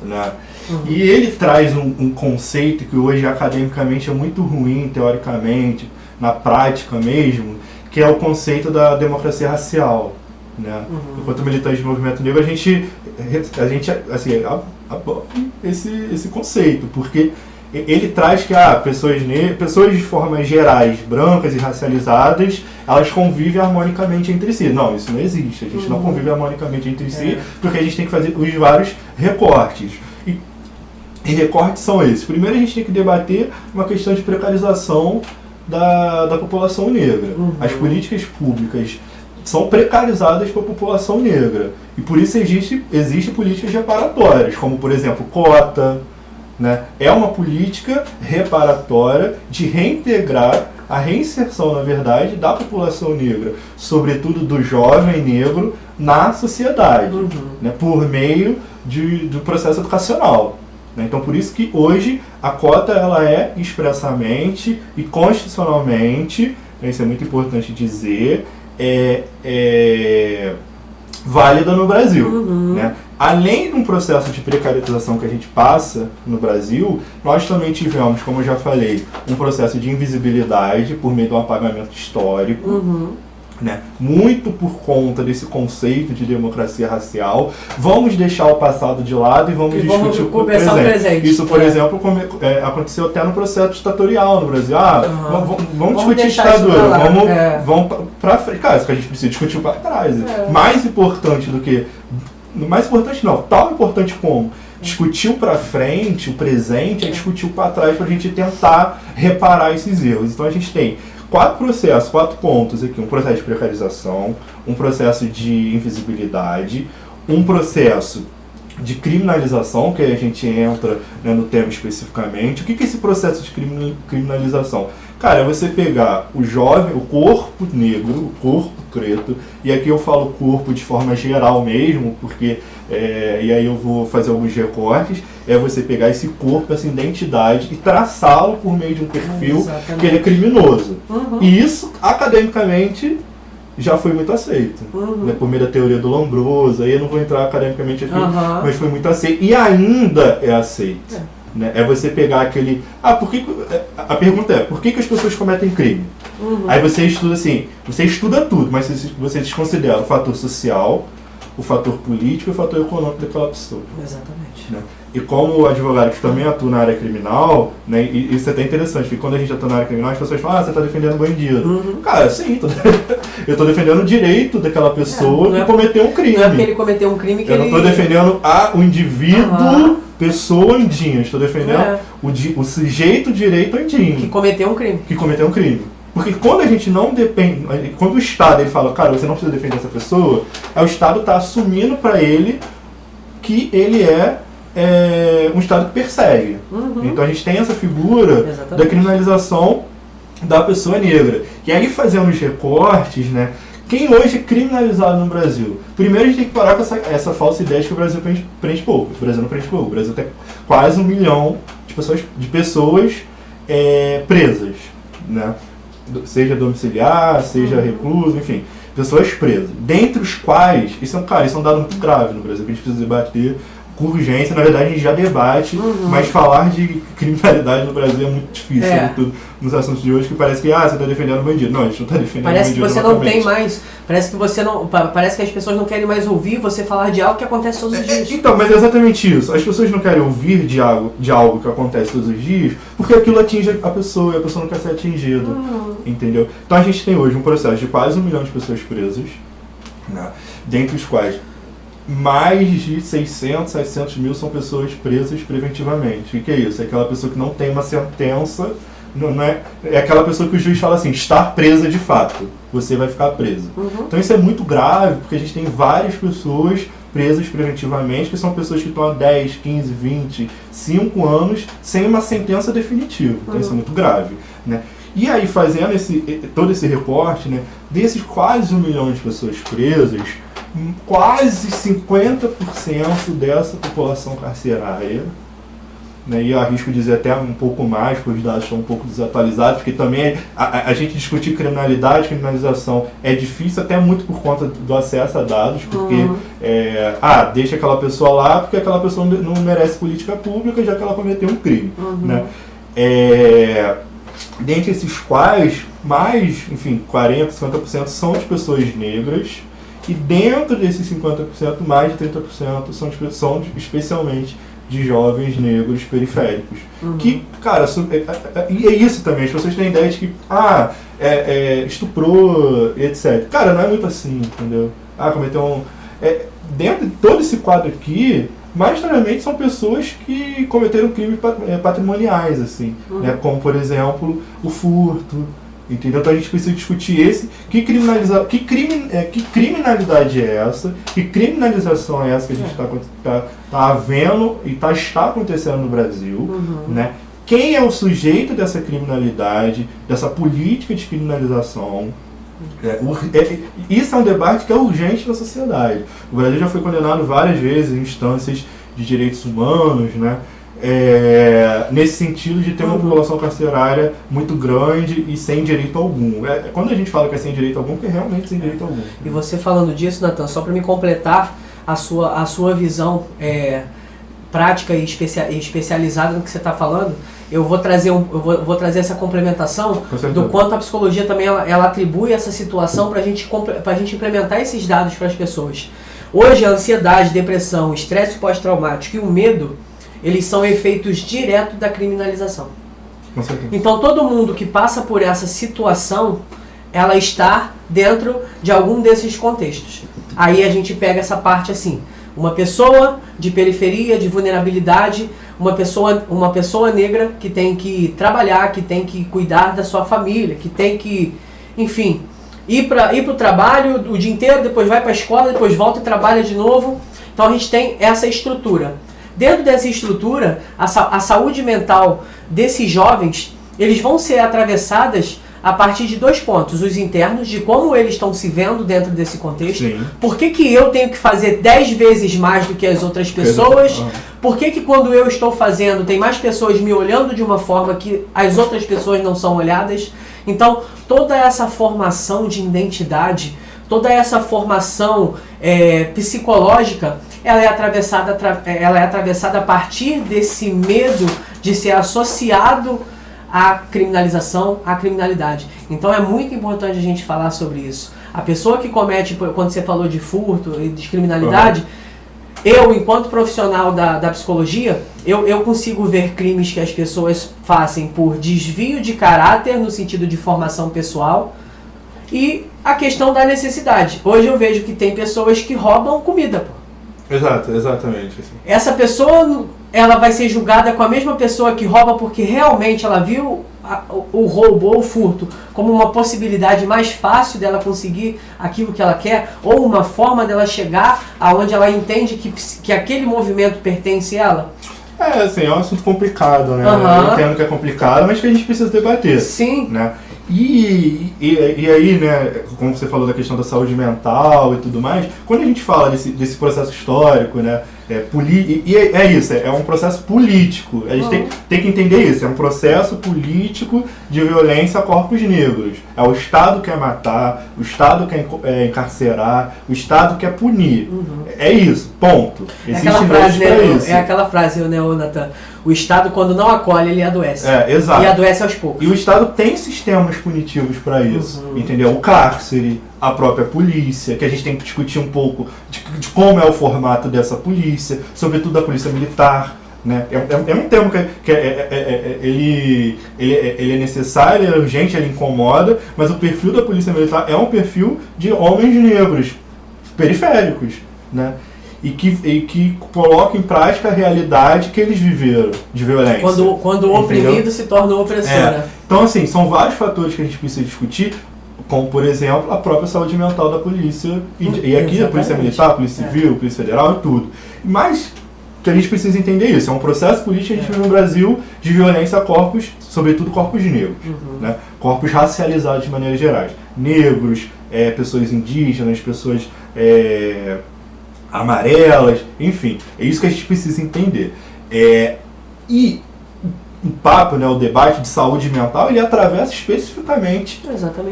né? E ele traz um conceito que hoje academicamente é muito ruim, teoricamente, na prática mesmo, que é o conceito da democracia racial. Né? Enquanto militante do movimento negro, a gente assim, apoia esse conceito, porque ele traz que pessoas de formas gerais, brancas e racializadas, elas convivem harmonicamente entre si. Não, isso não existe. A gente não convive harmonicamente entre si, porque a gente tem que fazer os vários recortes. E recortes são esses. Primeiro, a gente tem que debater uma questão de precarização da população negra. As políticas públicas são precarizadas para a população negra. E por isso existe políticas reparatórias, como, por exemplo, cota. Né? É uma política reparatória de reintegrar a reinserção, na verdade, da população negra, sobretudo do jovem negro, na sociedade, né? Por meio do processo educacional. Né? Então, por isso que hoje a cota ela é expressamente e constitucionalmente, isso é muito importante dizer, válida no Brasil. Né? Além de um processo de precarização que a gente passa no Brasil, nós também tivemos, como eu já falei, um processo de invisibilidade por meio do apagamento histórico, né? Muito por conta desse conceito de democracia racial. Vamos deixar o passado de lado e vamos discutir o presente. Isso, por exemplo, aconteceu até no processo ditatorial no Brasil. Vamos discutir ditadura, vamos para frente. Cara, isso que a gente precisa discutir para trás. Mais importante do que... Mais importante não, tão importante como discutir o para frente, o presente, é discutir o para trás para a gente tentar reparar esses erros. Então a gente tem 4 pontos aqui: um processo de precarização, um processo de invisibilidade, um processo de criminalização, que a gente entra, né, no tema especificamente. O que é esse processo de criminalização? Cara, é você pegar o jovem, o corpo negro, o corpo preto, e aqui eu falo corpo de forma geral mesmo, porque, e aí eu vou fazer alguns recortes, é você pegar esse corpo, essa identidade, e traçá-lo por meio de um perfil que ele é criminoso. E isso, academicamente, já foi muito aceito. Né, por meio da teoria do Lombroso, aí eu não vou entrar academicamente aqui, mas foi muito aceito, e ainda é aceito. Né? É você pegar aquele... A pergunta é, por que as pessoas cometem crime? Aí você estuda assim, você estuda tudo, mas você desconsidera o fator social, o fator político e o fator econômico daquela pessoa. Exatamente. Né? E como advogado que também atua na área criminal, né, e isso é até interessante, porque quando a gente atua na área criminal, as pessoas falam, você está defendendo bandido. Cara, sim, eu estou defendendo o direito daquela pessoa que cometeu um crime. Não é porque ele cometeu um crime que eu não estou defendendo o indivíduo, pessoa andinha, estou defendendo o sujeito direito andinho. Que cometeu um crime. Que cometeu um crime. Porque quando a gente não depende, quando o Estado ele fala, cara, você não precisa defender essa pessoa, o Estado está assumindo para ele que ele é um Estado que persegue. Então a gente tem essa figura da criminalização da pessoa negra. E aí, fazendo os recortes, né, quem hoje é criminalizado no Brasil? Primeiro a gente tem que parar com essa falsa ideia de que o Brasil prende pouco. O Brasil não prende pouco. O Brasil tem quase 1 milhão de pessoas presas, né? Seja domiciliar, seja recluso, enfim, pessoas presas. Dentre os quais, isso é um dado muito grave no Brasil, que a gente precisa debater com urgência. Na verdade, a gente já debate, mas falar de criminalidade no Brasil é muito difícil. Sobretudo nos assuntos de hoje, que parece que você está defendendo o bandido. Não, a gente não está defendendo Parece o bandido. Que você não tem mais. Parece que as pessoas não querem mais ouvir você falar de algo que acontece todos os dias. Então, mas é exatamente isso. As pessoas não querem ouvir de algo que acontece todos os dias, porque aquilo atinge a pessoa e a pessoa não quer ser atingida. Entendeu? Então a gente tem hoje um processo de quase 1 milhão de pessoas presas, né? Dentre os quais mais de 600, 700 mil são pessoas presas preventivamente. O que é isso? É aquela pessoa que não tem uma sentença, não é aquela pessoa que o juiz fala assim, estar presa de fato, você vai ficar presa. Então isso é muito grave, porque a gente tem várias pessoas presas preventivamente, que são pessoas que estão há 10, 15, 20, 5 anos sem uma sentença definitiva. Então isso é muito grave, né? E aí, fazendo todo esse reporte, né, desses quase 1 milhão de pessoas presas, quase 50% dessa população carcerária, né, e eu arrisco dizer até um pouco mais, porque os dados estão um pouco desatualizados, porque também a gente discutir criminalização é difícil, até muito por conta do acesso a dados, porque deixa aquela pessoa lá porque aquela pessoa não merece política pública, já que ela cometeu um crime. Né? Dentre esses quais, mais, enfim, 40%, 50% são de pessoas negras, e dentro desses 50%, mais de 30% são especialmente de jovens negros periféricos. Que, cara, e é isso também, as pessoas têm a ideia de que, estuprou, etc. Cara, não é muito assim, entendeu? Cometeu dentro de todo esse quadro aqui, majoritariamente são pessoas que cometeram crimes patrimoniais, assim, né? Como, por exemplo, o furto, entendeu? Então a gente precisa discutir que criminalidade é essa, que criminalização é essa que a gente está vendo e está acontecendo no Brasil, né? Quem é o sujeito dessa criminalidade, dessa política de criminalização? Isso é um debate que é urgente na sociedade. O Brasil já foi condenado várias vezes em instâncias de direitos humanos, né? Nesse sentido de ter uma população carcerária muito grande e sem direito algum. Quando a gente fala que é sem direito algum, é realmente sem direito algum. E você falando disso, Nathan, só para me completar a sua visão prática e especializada no que você está falando, eu vou trazer essa complementação do quanto a psicologia também ela atribui essa situação para a gente implementar esses dados para as pessoas. Hoje a ansiedade, depressão, estresse pós-traumático e o medo, eles são efeitos diretos da criminalização. Então todo mundo que passa por essa situação, ela está dentro de algum desses contextos. Aí a gente pega essa parte assim, uma pessoa de periferia, de vulnerabilidade, uma pessoa negra que tem que trabalhar, que tem que cuidar da sua família, que tem que, enfim, ir para o trabalho o dia inteiro, depois vai para a escola, depois volta e trabalha de novo. Então a gente tem essa estrutura. Dentro dessa estrutura, a saúde mental desses jovens, eles vão ser atravessadas a partir de 2 pontos. Os internos, de como eles estão se vendo dentro desse contexto. Sim. Por que eu tenho que fazer 10 vezes mais do que as outras pessoas? Por que quando eu estou fazendo, tem mais pessoas me olhando de uma forma que as outras pessoas não são olhadas? Então, toda essa formação de identidade, toda essa formação psicológica, ela é atravessada a partir desse medo de ser associado à criminalização, à criminalidade. Então é muito importante a gente falar sobre isso. A pessoa que comete, quando você falou de furto e de criminalidade, eu, enquanto profissional da psicologia, eu consigo ver crimes que as pessoas fazem por desvio de caráter, no sentido de formação pessoal, e a questão da necessidade. Hoje eu vejo que tem pessoas que roubam comida, pô. Exatamente. Assim. Essa pessoa, ela vai ser julgada com a mesma pessoa que rouba porque realmente ela viu o roubo ou o furto como uma possibilidade mais fácil dela conseguir aquilo que ela quer, ou uma forma dela chegar aonde ela entende que aquele movimento pertence a ela. Assim, é um assunto complicado, né? Eu entendo que é complicado, mas que a gente precisa debater. Sim. Né? E aí, né, como você falou da questão da saúde mental e tudo mais, quando a gente fala desse processo histórico, né, É isso, é um processo político. A gente tem que entender isso. É um processo político de violência a corpos negros. É o Estado que quer matar, o Estado quer encarcerar, o Estado quer punir. É isso, ponto. Existe leis pra isso. É aquela frase, né, Natan? O Estado, quando não acolhe, ele adoece. Exato. E adoece aos poucos. E o Estado tem sistemas punitivos para isso, entendeu? O cárcere, a própria polícia, que a gente tem que discutir um pouco de como é o formato dessa polícia, sobretudo a polícia militar, né? É um termo que ele é necessário, ele é urgente, ele incomoda, mas o perfil da polícia militar é um perfil de homens negros, periféricos, né? E que coloca em prática a realidade que eles viveram de violência. Quando o oprimido se torna o opressor. Então, assim, são vários fatores que a gente precisa discutir, como, por exemplo, a própria saúde mental da polícia, e aqui a polícia militar, a polícia civil, a polícia federal e tudo. Mas que a gente precisa entender isso, é um processo político que a gente vive no Brasil de violência a corpos, sobretudo corpos negros, né? Corpos racializados de maneira geral. Negros, pessoas indígenas, pessoas amarelas, enfim, é isso que a gente precisa entender. E o papo, né, o debate de saúde mental, ele atravessa especificamente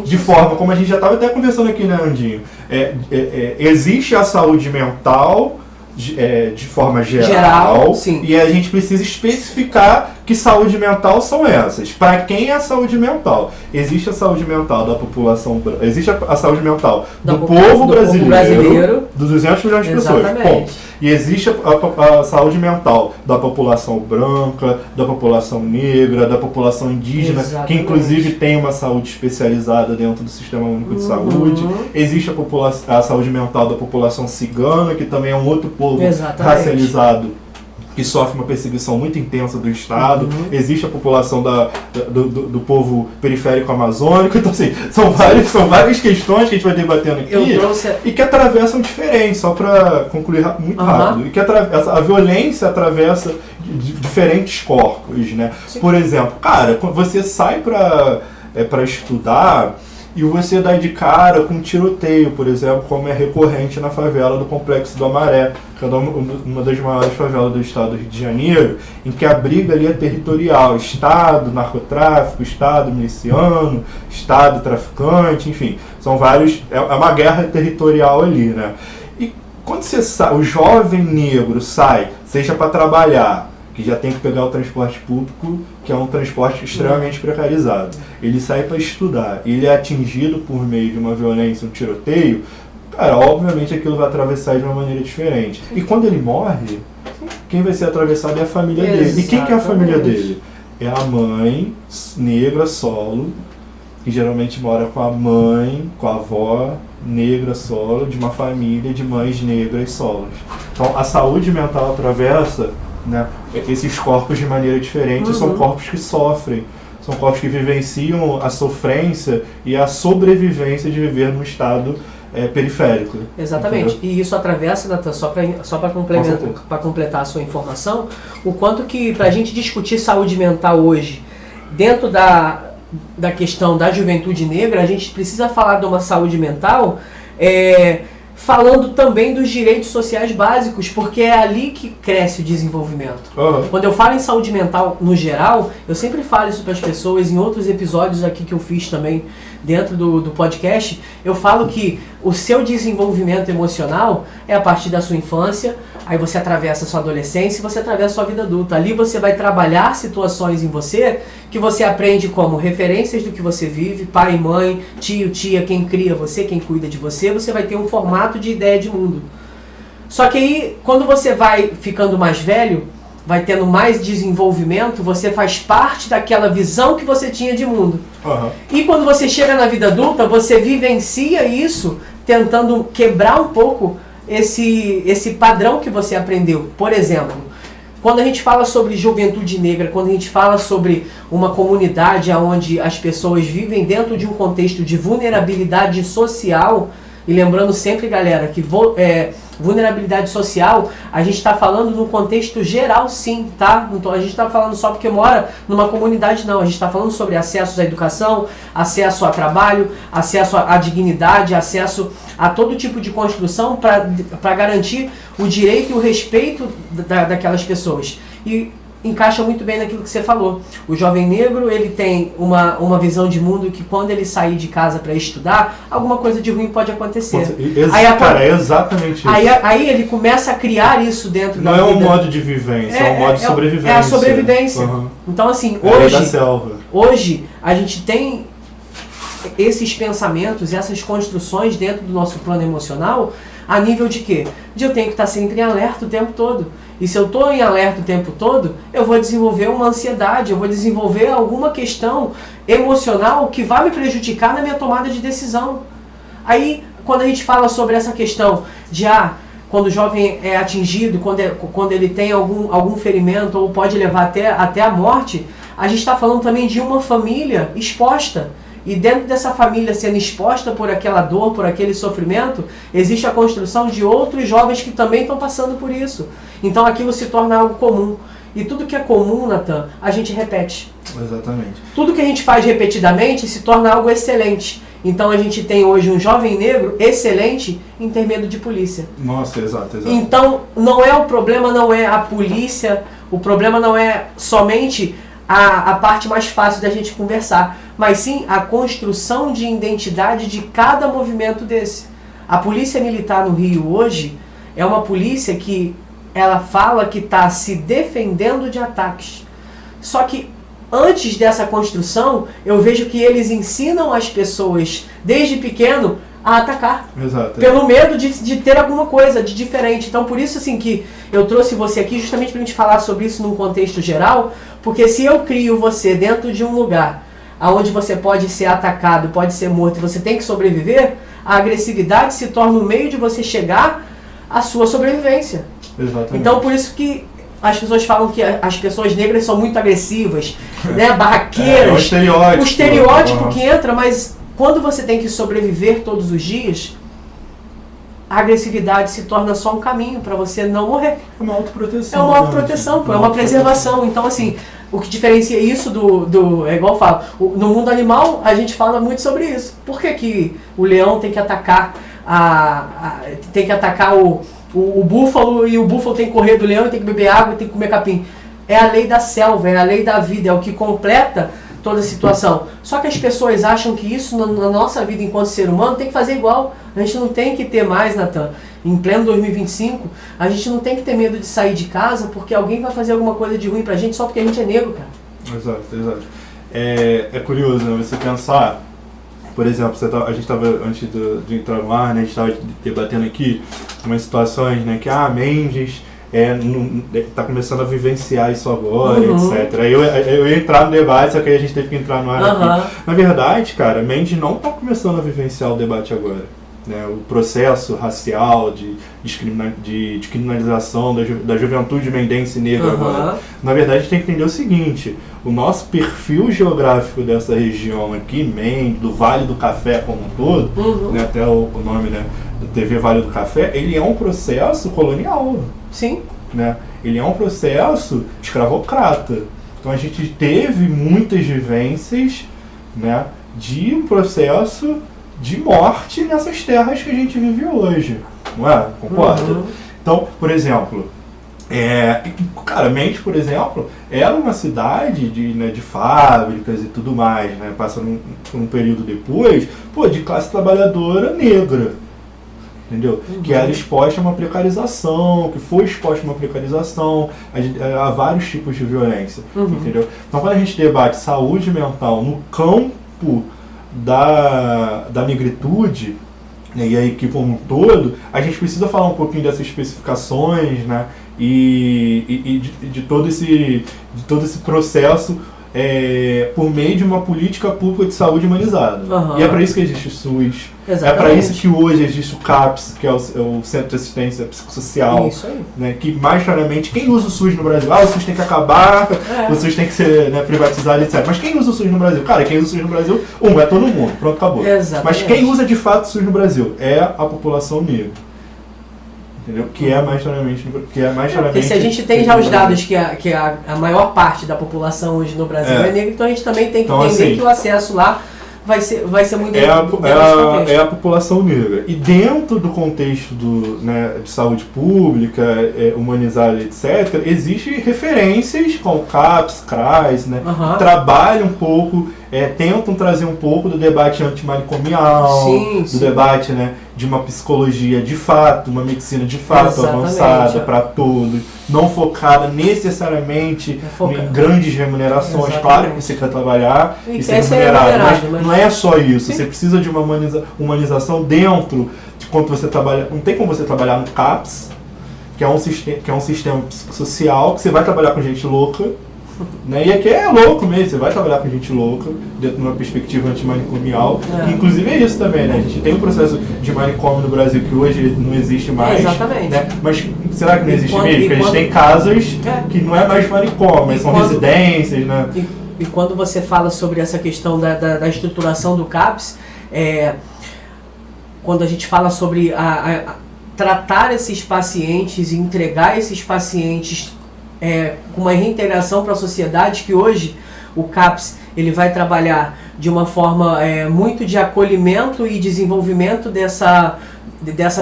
de forma, como a gente já estava até conversando aqui, né, Andinho? Existe a saúde mental de forma geral sim. E a gente precisa especificar que saúde mental são essas. Para quem é a saúde mental? Existe a saúde mental da população, existe a saúde mental do povo brasileiro, dos 200 milhões de pessoas. Ponto. E existe a saúde mental da população branca, da população negra, da população indígena, que inclusive tem uma saúde especializada dentro do Sistema Único de Saúde. Existe a saúde mental da população cigana, que também é um outro povo racializado, que sofre uma perseguição muito intensa do Estado. Existe a população do povo periférico amazônico. Então, assim, são várias questões que a gente vai debatendo aqui e que atravessam diferentes, só para concluir muito rápido. E que a violência atravessa diferentes corpos, né? Por exemplo, cara, quando você sai para estudar e você dá de cara com um tiroteio, por exemplo, como é recorrente na favela do Complexo do Amaré, que é uma das maiores favelas do estado do Rio de Janeiro, em que a briga ali é territorial, Estado, narcotráfico, Estado miliciano, Estado traficante, enfim, são vários, é uma guerra territorial ali, né? E quando você sai, o jovem negro sai, seja para trabalhar, que já tem que pegar o transporte público, que é um transporte extremamente precarizado. Ele sai para estudar, ele é atingido por meio de uma violência, um tiroteio, cara, obviamente aquilo vai atravessar de uma maneira diferente. E quando ele morre, quem vai ser atravessado é a família dele. E quem que é a família dele? É a mãe negra solo, que geralmente mora com a mãe, com a avó negra solo, de uma família de mães negras solos. Então a saúde mental atravessa, né, esses corpos de maneira diferente. São corpos que sofrem, são corpos que vivenciam a sofrência e a sobrevivência de viver num estado periférico. Exatamente. Entendeu? E isso atravessa, Natan, só para completar a sua informação, o quanto que, para a gente discutir saúde mental hoje, dentro da questão da juventude negra, a gente precisa falar de uma saúde mental falando também dos direitos sociais básicos, porque é ali que cresce o desenvolvimento. Quando eu falo em saúde mental no geral, eu sempre falo isso para as pessoas, em outros episódios aqui que eu fiz também dentro do podcast, eu falo que o seu desenvolvimento emocional é a partir da sua infância, aí você atravessa a sua adolescência e você atravessa a sua vida adulta. Ali você vai trabalhar situações em você que você aprende como referências do que você vive, pai, mãe, tio, tia, quem cria você, quem cuida de você, você vai ter um formato de ideia de mundo. Só que aí, quando você vai ficando mais velho, vai tendo mais desenvolvimento, você faz parte daquela visão que você tinha de mundo. E quando você chega na vida adulta, você vivencia isso, tentando quebrar um pouco esse padrão que você aprendeu. Por exemplo, quando a gente fala sobre juventude negra, quando a gente fala sobre uma comunidade onde as pessoas vivem dentro de um contexto de vulnerabilidade social, e lembrando sempre, galera, que vulnerabilidade social, a gente está falando no contexto geral sim, tá? Então a gente está falando só porque mora numa comunidade, não. A gente está falando sobre acesso à educação, acesso a trabalho, acesso à dignidade, acesso a todo tipo de construção para garantir o direito e o respeito daquelas pessoas. E encaixa muito bem naquilo que você falou. O jovem negro, ele tem uma visão de mundo que quando ele sair de casa para estudar, alguma coisa de ruim pode acontecer. Cara, é exatamente isso. Aí ele começa a criar isso dentro da vida. Não é um modo de vivência, é um modo de sobrevivência. É a sobrevivência. Uhum. Então, assim, hoje a gente tem esses pensamentos, essas construções dentro do nosso plano emocional, a nível de quê? De eu tenho que estar sempre em alerta o tempo todo. E se eu estou em alerta o tempo todo, eu vou desenvolver uma ansiedade, eu vou desenvolver alguma questão emocional que vai me prejudicar na minha tomada de decisão. Aí, quando a gente fala sobre essa questão de, quando o jovem é atingido, quando ele tem algum ferimento ou pode levar até a morte, a gente está falando também de uma família exposta. E dentro dessa família sendo exposta por aquela dor, por aquele sofrimento, existe a construção de outros jovens que também estão passando por isso. Então aquilo se torna algo comum. E tudo que é comum, Natan, a gente repete. Exatamente. Tudo que a gente faz repetidamente se torna algo excelente. Então a gente tem hoje um jovem negro excelente em ter medo de polícia. Nossa, exato. Então o problema não é a polícia, o problema não é somente a parte mais fácil da gente conversar, mas sim a construção de identidade de cada movimento desse. A polícia militar no Rio hoje é uma polícia que ela fala que está se defendendo de ataques. Só que antes dessa construção, eu vejo que eles ensinam as pessoas, desde pequeno, a atacar. Exato. Pelo medo de ter alguma coisa de diferente. Então, por isso assim que eu trouxe você aqui, justamente para a gente falar sobre isso num contexto geral, porque se eu crio você dentro de um lugar onde você pode ser atacado, pode ser morto, e você tem que sobreviver, a agressividade se torna o meio de você chegar à sua sobrevivência. Exatamente. Então, por isso que as pessoas falam que as pessoas negras são muito agressivas, né, barraqueiras. O estereótipo. O estereótipo que entra, mas quando você tem que sobreviver todos os dias, a agressividade se torna só um caminho para você não morrer. É uma autoproteção. É uma autoproteção, é uma preservação. Então, assim, o que diferencia isso é igual eu falo, no mundo animal a gente fala muito sobre isso. Por que o leão tem que atacar o búfalo, e o búfalo tem que correr do leão, tem que beber água, tem que comer capim? É a lei da selva, é a lei da vida, é o que completa toda a situação. Só que as pessoas acham que isso na nossa vida enquanto ser humano tem que fazer igual. A gente não tem que ter mais, Natan. Em pleno 2025, a gente não tem que ter medo de sair de casa porque alguém vai fazer alguma coisa de ruim pra gente só porque a gente é negro, cara. Exato. É curioso, né, você pensar, por exemplo, a gente estava, antes de entrar no ar, né, a gente estava debatendo aqui umas situações, né, que Mendes está começando a vivenciar isso agora, etc. Aí eu ia entrar no debate, só que aí a gente teve que entrar no ar aqui. Na verdade, cara, Mendes não está começando a vivenciar o debate agora. Né, o processo racial de criminalização da juventude mendense negra agora. Na verdade, a gente tem que entender o seguinte: o nosso perfil geográfico dessa região aqui, Mendes, do Vale do Café como um todo, né, até o nome, né, do TV Vale do Café, ele é um processo colonial. Sim. Né? Ele é um processo escravocrata. Então a gente teve muitas vivências, né, de um processo de morte nessas terras que a gente vive hoje, não é? Concorda? Então, por exemplo, Mendes, por exemplo, era uma cidade de fábricas e tudo mais, né? Passando por um período depois, de classe trabalhadora negra, entendeu? Que era exposta a uma precarização, que foi exposta a uma precarização, a vários tipos de violência, entendeu? Então, quando a gente debate saúde mental no campo da negritude, né, e aí que como um todo, a gente precisa falar um pouquinho dessas especificações, né, e de todo esse processo por meio de uma política pública de saúde humanizada. E é para isso que existe o SUS. Exatamente. É para isso que hoje existe o CAPS, que é o Centro de Assistência Psicossocial. Isso aí. Né, que mais claramente, quem usa o SUS no Brasil? O SUS tem que acabar, o SUS tem que ser, né, privatizado, etc. Mas quem usa o SUS no Brasil? Cara, quem usa o SUS no Brasil, é todo mundo, pronto, acabou. Exatamente. Mas quem usa de fato o SUS no Brasil é a população negra. entendeu? Que é majoritariamente Porque se a gente tem já os dados que a maior parte da população hoje no Brasil é negra, então a gente também tem que entender assim, que o acesso lá vai ser muito é a população negra. E dentro do contexto de saúde pública, humanizada, etc., existem referências como CAPS, CRAS, né, que trabalham um pouco, tentam trazer um pouco do debate antimanicomial, do debate, né, de uma psicologia de fato, uma medicina de fato avançada para todos, não focada necessariamente em grandes remunerações. Claro que você quer trabalhar e ser remunerado, mas não é só isso. Você precisa de uma humanização dentro de quando você trabalha. Não tem como você trabalhar no CAPS, que é um sistema psicossocial, que você vai trabalhar com gente louca, né? E aqui é louco mesmo, você vai trabalhar com gente louca, dentro de uma perspectiva antimanicomial, que inclusive é isso também, né? A gente tem um processo de manicômio no Brasil que hoje não existe mais. Exatamente. Né? Mas será que não existe mesmo? Porque a gente tem casas que não é mais manicômio, mas são residências, né? E quando você fala sobre essa questão da estruturação do CAPS, quando a gente fala sobre tratar esses pacientes e entregar esses pacientes com uma reintegração para a sociedade, que hoje o CAPS ele vai trabalhar de uma forma muito de acolhimento e desenvolvimento dessa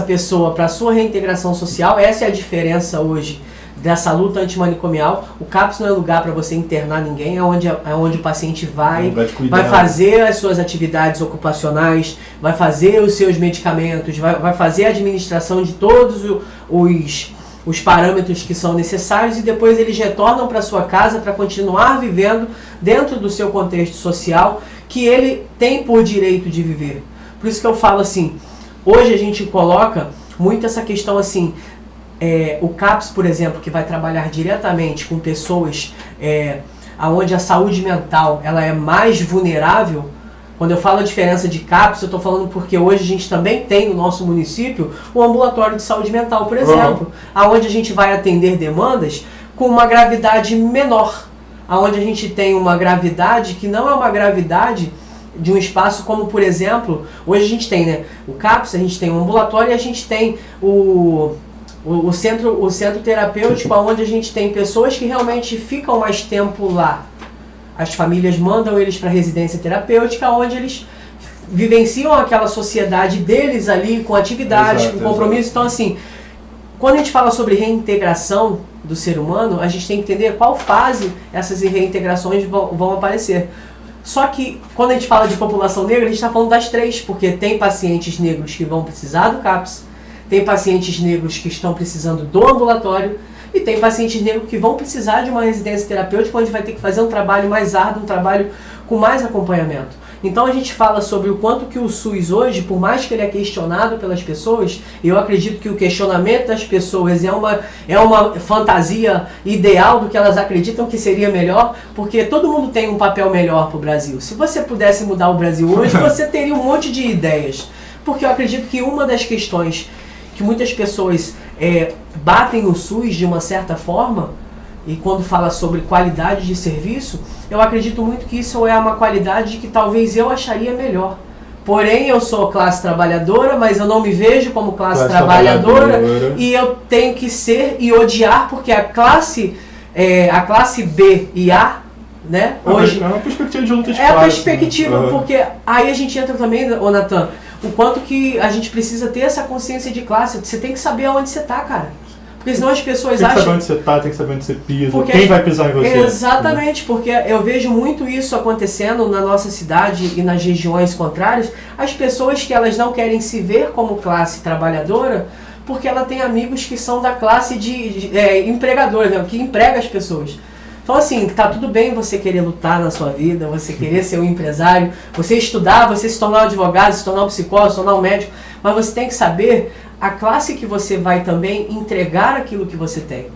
pessoa para a sua reintegração social. Essa é a diferença hoje dessa luta antimanicomial. O CAPS não é lugar para você internar ninguém, é onde o paciente vai fazer as suas atividades ocupacionais, vai fazer os seus medicamentos, vai fazer a administração de todos os parâmetros que são necessários, e depois eles retornam para sua casa para continuar vivendo dentro do seu contexto social que ele tem por direito de viver. Por isso que eu falo assim, hoje a gente coloca muito essa questão assim, o CAPS, por exemplo, que vai trabalhar diretamente com pessoas onde a saúde mental ela é mais vulnerável. Quando eu falo a diferença de CAPS, eu estou falando porque hoje a gente também tem no nosso município o ambulatório de saúde mental, por exemplo, aonde a gente vai atender demandas com uma gravidade menor, aonde a gente tem uma gravidade que não é uma gravidade de um espaço como, por exemplo, hoje a gente tem, né, o CAPS, a gente tem o ambulatório e a gente tem o centro terapêutico, onde a gente tem pessoas que realmente ficam mais tempo lá. As famílias mandam eles para a residência terapêutica, onde eles vivenciam aquela sociedade deles ali, com atividades, com compromissos. Então, assim, quando a gente fala sobre reintegração do ser humano, a gente tem que entender qual fase essas reintegrações vão aparecer. Só que, quando a gente fala de população negra, a gente está falando das três, porque tem pacientes negros que vão precisar do CAPS, tem pacientes negros que estão precisando do ambulatório, e tem pacientes negros que vão precisar de uma residência terapêutica, onde vai ter que fazer um trabalho mais árduo, um trabalho com mais acompanhamento. Então a gente fala sobre o quanto que o SUS hoje, por mais que ele é questionado pelas pessoas, eu acredito que o questionamento das pessoas é uma fantasia ideal do que elas acreditam que seria melhor, porque todo mundo tem um papel melhor para o Brasil. Se você pudesse mudar o Brasil hoje, você teria um monte de ideias. Porque eu acredito que uma das questões que muitas pessoas batem no SUS de uma certa forma, e quando fala sobre qualidade de serviço, eu acredito muito que isso é uma qualidade que talvez eu acharia melhor. Porém, eu sou classe trabalhadora, mas eu não me vejo como classe trabalhadora, e eu tenho que ser e odiar, porque a classe B e A, né, hoje... É uma perspectiva de luta de classe. É a perspectiva, né? Porque aí a gente entra também, Natan, o quanto que a gente precisa ter essa consciência de classe. Você tem que saber aonde você tá, cara. Porque senão as pessoas acham... Tem que saber onde você tá, tem que saber onde você pisa, quem vai pisar em você. Exatamente, porque eu vejo muito isso acontecendo na nossa cidade e nas regiões contrárias. As pessoas que elas não querem se ver como classe trabalhadora, porque ela tem amigos que são da classe de empregadores, né, que emprega as pessoas. Então assim, tá tudo bem você querer lutar na sua vida, você querer ser um empresário, você estudar, você se tornar um advogado, se tornar um psicólogo, se tornar um médico, mas você tem que saber a classe que você vai também entregar aquilo que você tem.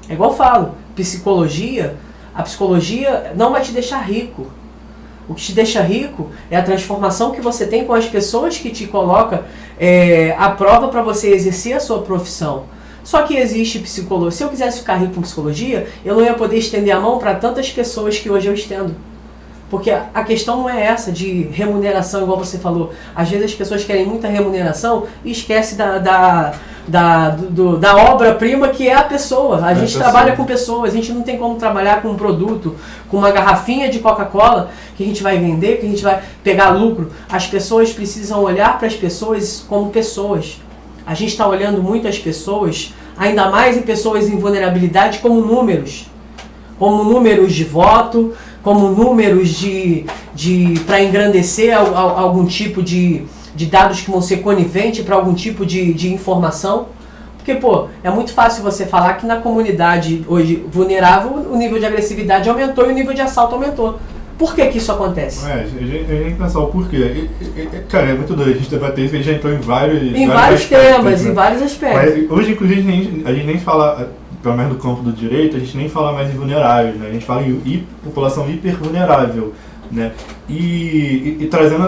É igual eu falo, a psicologia não vai te deixar rico. O que te deixa rico é a transformação que você tem com as pessoas que te colocam à prova para você exercer a sua profissão. Só que existe psicologia. Se eu quisesse ficar rico com psicologia, eu não ia poder estender a mão para tantas pessoas que hoje eu estendo. Porque a questão não é essa de remuneração, igual você falou. Às vezes as pessoas querem muita remuneração e esquece da obra-prima que é a pessoa. A gente trabalha com pessoas, a gente não tem como trabalhar com um produto, com uma garrafinha de Coca-Cola que a gente vai vender, que a gente vai pegar lucro. As pessoas precisam olhar para as pessoas como pessoas. A gente está olhando muito as pessoas, ainda mais em pessoas em vulnerabilidade, como números de voto, como números para engrandecer algum tipo de dados que vão ser coniventes para algum tipo de informação. Porque, pô, é muito fácil você falar que na comunidade hoje vulnerável o nível de agressividade aumentou e o nível de assalto aumentou. Por que que isso acontece? A gente tem que pensar o porquê. Cara, é muito doido a gente debater isso, que a gente já entrou em vários aspectos, temas, né? Em vários aspectos. Mas hoje, inclusive, a gente nem fala, pelo menos do campo do direito, a gente nem fala mais em vulneráveis, né? A gente fala em população hipervulnerável, né? E trazendo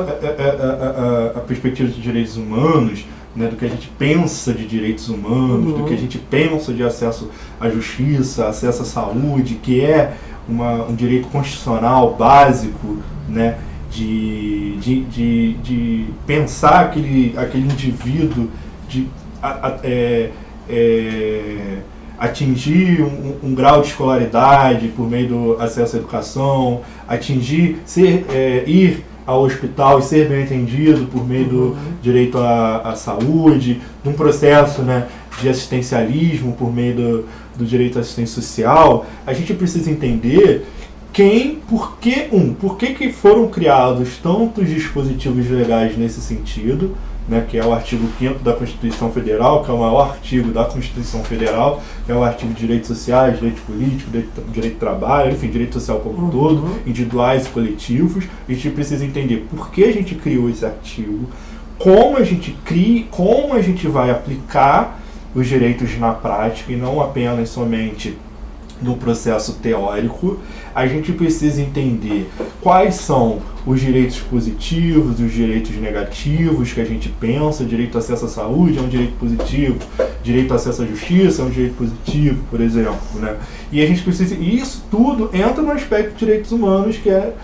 a perspectiva de direitos humanos, né, do que a gente pensa de direitos humanos, do que a gente pensa de acesso à justiça, acesso à saúde, que é um direito constitucional básico, né, de pensar aquele indivíduo, de atingir um grau de escolaridade por meio do acesso à educação, ir ao hospital e ser bem atendido por meio do direito à saúde, de um processo, né, de assistencialismo por meio do direito à assistência social. A gente precisa entender por que foram criados tantos dispositivos legais nesse sentido, né, que é o artigo 5º da Constituição Federal, que é o maior artigo da Constituição Federal, que é o artigo de direitos sociais, direito político, direito do trabalho, enfim, direito social como um todo, individuais e coletivos. A gente precisa entender por que a gente criou esse artigo, como a gente vai aplicar os direitos na prática e não apenas somente no processo teórico. A gente precisa entender quais são os direitos positivos e os direitos negativos que a gente pensa. Direito ao acesso à saúde é um direito positivo, direito ao acesso à justiça é um direito positivo, por exemplo, né? E a gente precisa, e isso tudo entra no aspecto de direitos humanos, que é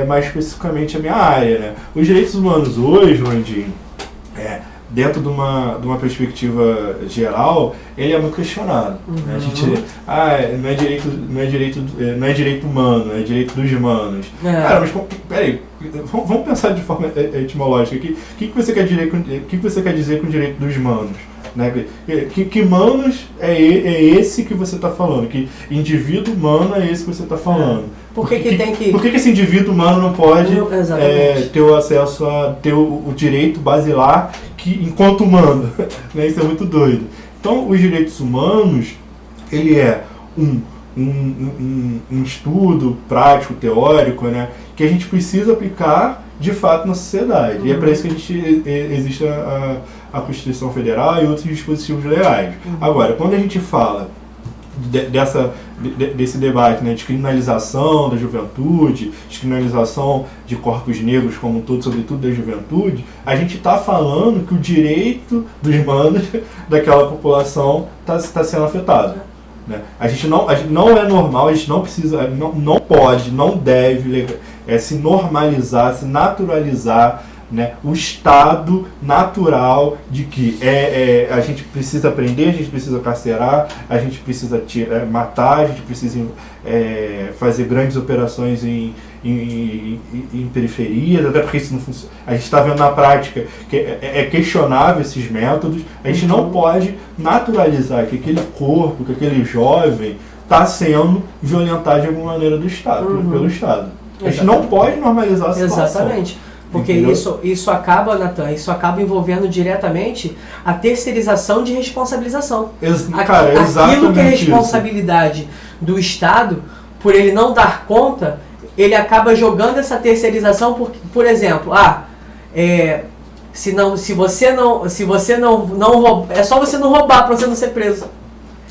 mais especificamente a minha área, né? Os direitos humanos hoje, Landinho, dentro de uma perspectiva geral, ele é muito questionado. Né? A gente, não é direito humano, é direito dos humanos. Cara, mas peraí, vamos pensar de forma etimológica aqui. O que você quer dizer com direito dos humanos? Né? Que humanos é esse que você está falando? Que indivíduo humano é esse que você está falando? Por que esse indivíduo humano não pode ter o acesso a ter o direito basilar enquanto humano? Né? Isso é muito doido. Então, os direitos humanos, ele é um estudo prático, teórico, né, que a gente precisa aplicar de fato na sociedade. E é para isso que existe a Constituição Federal e outros dispositivos legais. Agora, quando a gente fala desse debate, né, de criminalização da juventude, de criminalização de corpos negros como um todo, sobretudo da juventude, a gente está falando que o direito dos humanos daquela população está sendo afetado. Né? A gente não é normal, a gente não precisa, não pode, não deve se normalizar, se naturalizar, né, o estado natural de que a gente precisa prender, a gente precisa carcerar, a gente precisa matar, a gente precisa fazer grandes operações em periferias, até porque isso não funciona. A gente está vendo na prática que é questionável esses métodos. A gente não pode naturalizar que aquele corpo, que aquele jovem está sendo violentado de alguma maneira pelo Estado. A gente não pode normalizar a situação. Exatamente. Porque isso acaba, Natan, envolvendo diretamente a terceirização de responsabilização. Aquilo que é responsabilidade do Estado, por ele não dar conta, ele acaba jogando essa terceirização, por exemplo, se você não roubar, é só você não roubar para você não ser preso.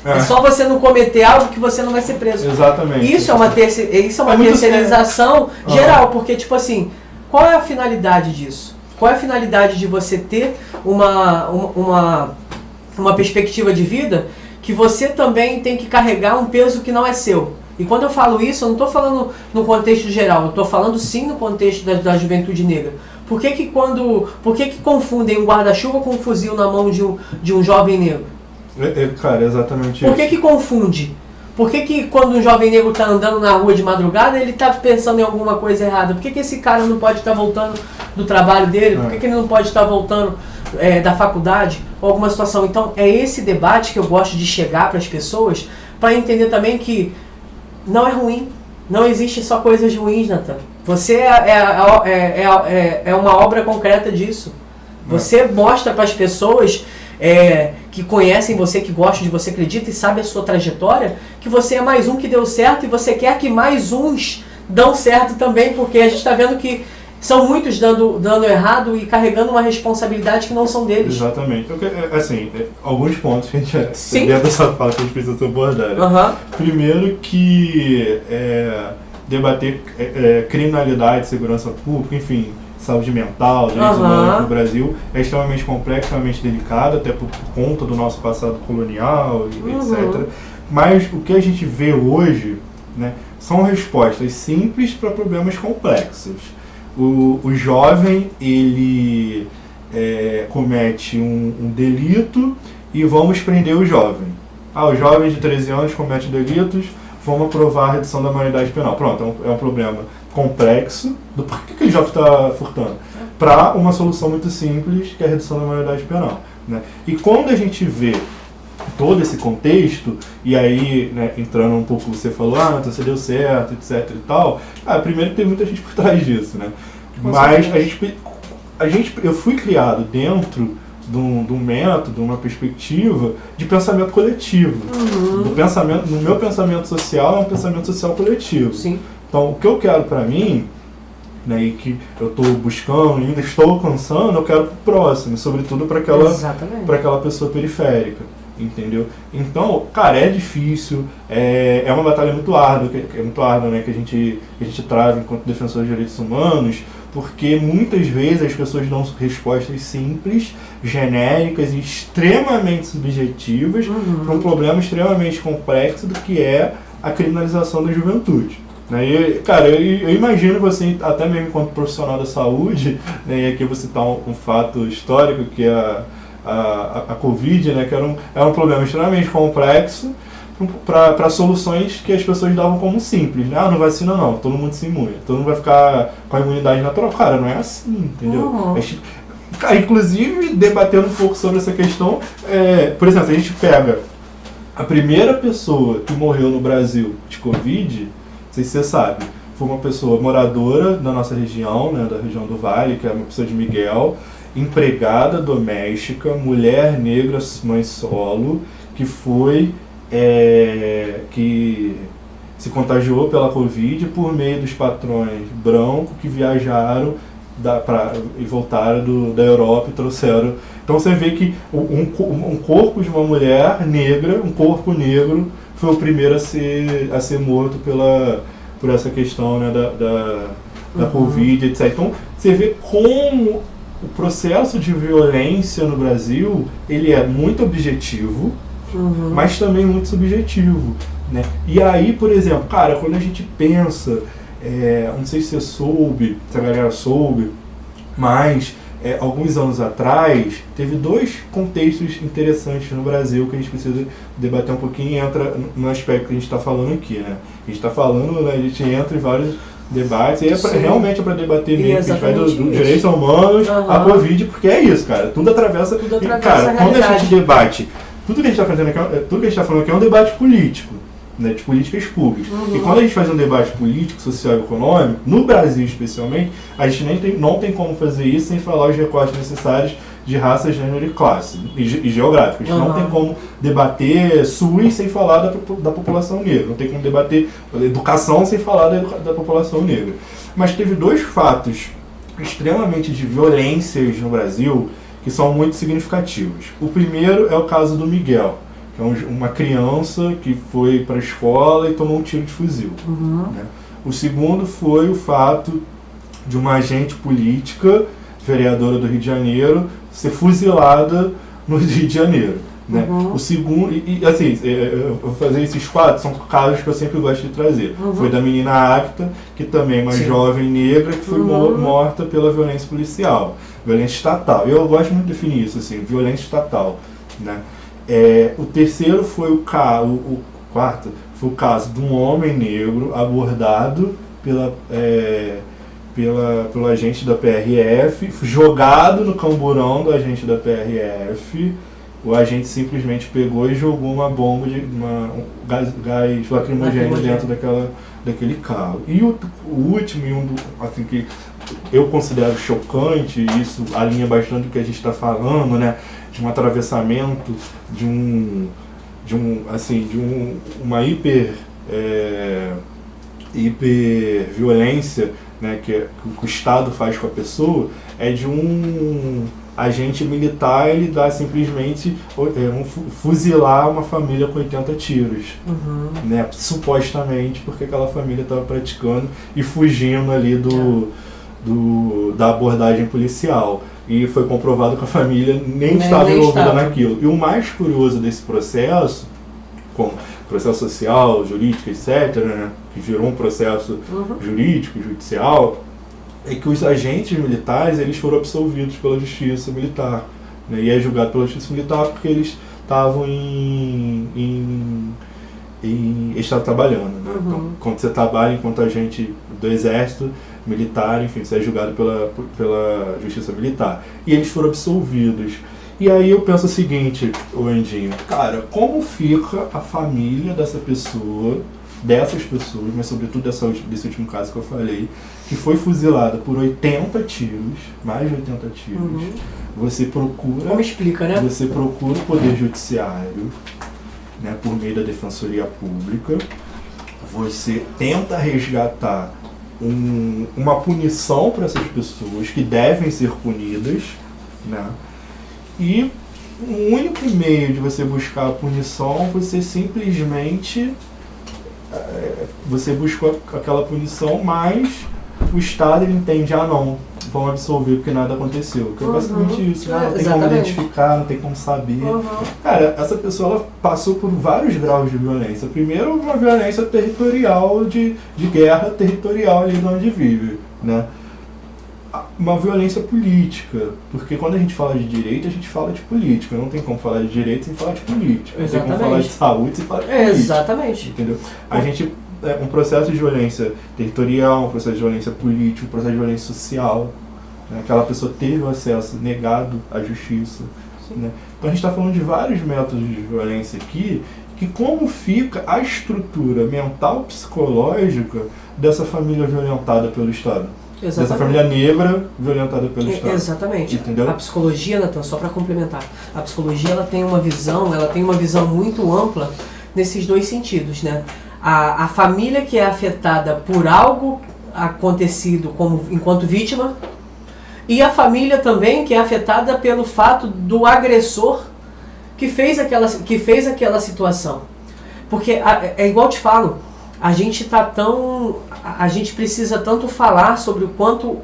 É só você não cometer algo que você não vai ser preso. Exatamente. Isso é uma terceirização geral, porque tipo assim, qual é a finalidade disso? Qual é a finalidade de você ter uma perspectiva de vida que você também tem que carregar um peso que não é seu? E quando eu falo isso, eu não estou falando no contexto geral, eu estou falando sim no contexto da juventude negra. Por que confundem um guarda-chuva com um fuzil na mão de um jovem negro? Cara, exatamente Por que confunde? Por que quando um jovem negro está andando na rua de madrugada, ele está pensando em alguma coisa errada? Por que esse cara não pode estar voltando do trabalho dele? Por que ele não pode estar voltando da faculdade? Ou alguma situação? Então, é esse debate que eu gosto de chegar para as pessoas, para entender também que não é ruim. Não existe só coisas ruins, Nathan. Você é uma obra concreta disso. Você mostra para as pessoas que conhecem você, que gostam de você, acreditam e sabem a sua trajetória, que você é mais um que deu certo e você quer que mais uns dão certo também, porque a gente está vendo que são muitos dando errado e carregando uma responsabilidade que não são deles. Exatamente. Assim, alguns pontos que a gente dentro dessa fala que a gente precisa abordar. Uhum. Primeiro que debater criminalidade, segurança pública, enfim, saúde mental, direitos humanos no Brasil é extremamente complexo, extremamente delicado, até por conta do nosso passado colonial, etc. Mas o que a gente vê hoje, né, são respostas simples para problemas complexos. O jovem, ele comete um delito e vamos prender o jovem. O jovem de 13 anos comete delitos, vamos aprovar a redução da maioridade penal. Pronto, é um problema complexo do porquê que ele já está furtando, para uma solução muito simples, que é a redução da maioridade penal, né? E quando a gente vê todo esse contexto, e aí, né, entrando um pouco, você falou, então você deu certo, etc e tal, primeiro que tem muita gente por trás disso, né? Mas eu fui criado dentro de um método, uma perspectiva de pensamento coletivo. No meu pensamento social, é um pensamento social coletivo. Sim. Então, o que eu quero para mim, né, e que eu estou buscando, ainda estou alcançando, eu quero pro próximo, sobretudo para aquela pessoa periférica, entendeu? Então, cara, é difícil, é uma batalha muito árdua, né, que a gente trava enquanto defensores de direitos humanos, porque muitas vezes as pessoas dão respostas simples, genéricas e extremamente subjetivas para um problema extremamente complexo do que é a criminalização da juventude. E, cara, eu imagino você, até mesmo enquanto profissional da saúde, né, e aqui eu vou citar um fato histórico, que é a Covid, né, que era um problema extremamente complexo para soluções que as pessoas davam como simples, né? Não vacina não, todo mundo se imune, todo mundo vai ficar com a imunidade natural. Cara, não é assim, entendeu? Inclusive, debatendo um pouco sobre essa questão, por exemplo, a gente pega a primeira pessoa que morreu no Brasil de Covid, não sei se você sabe, foi uma pessoa moradora da nossa região, né, da região do Vale, que é uma pessoa de Miguel, empregada doméstica, mulher negra, mãe solo, que se contagiou pela Covid por meio dos patrões brancos que viajaram e voltaram da Europa e trouxeram. Então você vê que um corpo de uma mulher negra, um corpo negro, foi o primeiro a ser morto por essa questão, né, da Covid, etc. Então você vê como o processo de violência no Brasil, ele é muito objetivo, mas também muito subjetivo, né? E aí, por exemplo, cara, quando a gente pensa, não sei se você soube, se a galera soube, mas alguns anos atrás, teve dois contextos interessantes no Brasil que a gente precisa debater um pouquinho e entra no aspecto que a gente está falando aqui, né? A gente está falando, né, a gente entra em vários debates, e realmente é para debater mesmo, a gente vai dos direitos humanos à Covid, porque é isso, cara, tudo atravessa cara, quando a gente debate, tudo que a gente está falando aqui é um debate político, né, de políticas públicas. E quando a gente faz um debate político, social e econômico, no Brasil especialmente, a gente não tem como fazer isso sem falar os recortes necessários de raça, gênero e classe, e geográfico. A gente não tem como debater SUS sem falar da população negra, não tem como debater educação sem falar da população negra. Mas teve dois fatos extremamente de violências no Brasil que são muito significativos. O primeiro é o caso do Miguel, que é uma criança que foi para a escola e tomou um tiro de fuzil. Né? O segundo foi o fato de uma agente política, vereadora do Rio de Janeiro, ser fuzilada no Rio de Janeiro. Né? O segundo, assim, eu vou fazer esses 4, são casos que eu sempre gosto de trazer. Foi da menina Acta, que também é uma jovem negra que foi morta pela violência policial, violência estatal. Eu gosto muito de definir isso, assim, violência estatal. Né? O terceiro foi o quarto foi o caso de um homem negro abordado pelo agente da PRF, jogado no camburão do agente da PRF. O agente simplesmente pegou e jogou uma bomba um gás lacrimogêneo dentro daquele carro. E o último, assim, que eu considero chocante, e isso alinha bastante o que a gente está falando, né, de um atravessamento, de uma hiperviolência, né, que o Estado faz com a pessoa, é de um agente militar, ele dá simplesmente fuzilar uma família com 80 tiros, né, supostamente porque aquela família estava praticando e fugindo ali da abordagem policial. E foi comprovado que a família nem estava envolvida naquilo. E o mais curioso desse processo, como processo social, jurídico, etc., né, que virou um processo jurídico, judicial, é que os agentes militares, eles foram absolvidos pela justiça militar, né, e é julgado pela justiça militar porque eles estavam estavam trabalhando, né? Então, quando você trabalha enquanto agente do exército militar, enfim, você é julgado pela justiça militar, e eles foram absolvidos. E aí eu penso o seguinte, Andinho, cara, como fica a família dessas pessoas, mas sobretudo desse último caso que eu falei, que foi fuzilada por 80 tiros, mais de 80 tiros. Você procura... Como explica, né? Você procura o Poder Judiciário, né, por meio da Defensoria Pública, você tenta resgatar uma punição para essas pessoas que devem ser punidas, né? E o único meio de você buscar a punição, você simplesmente buscou aquela punição, mas o Estado, ele entende, não, vão absolver porque nada aconteceu. Que é basicamente isso, né? Não tem como identificar, não tem como saber. Cara, essa pessoa, ela passou por vários graus de violência. Primeiro, uma violência territorial, de guerra territorial ali de onde vive, né? Uma violência política, porque quando a gente fala de direito, a gente fala de política. Não tem como falar de direito sem falar de política. Não tem como falar de saúde sem falar de política. Exatamente. Entendeu? A gente... um processo de violência territorial, um processo de violência política, um processo de violência social, né? Aquela pessoa teve o acesso negado à justiça, né? Então a gente está falando de vários métodos de violência aqui, que como fica a estrutura mental, psicológica dessa família violentada pelo Estado. Exatamente. Dessa família negra violentada pelo Estado. Exatamente. Entendeu? A psicologia, Nathan, só para complementar, a psicologia ela tem uma visão muito ampla nesses dois sentidos, né? A família que é afetada por algo acontecido enquanto vítima, e a família também que é afetada pelo fato do agressor que fez aquela situação. Porque é igual eu te falo, a gente precisa tanto falar sobre o quanto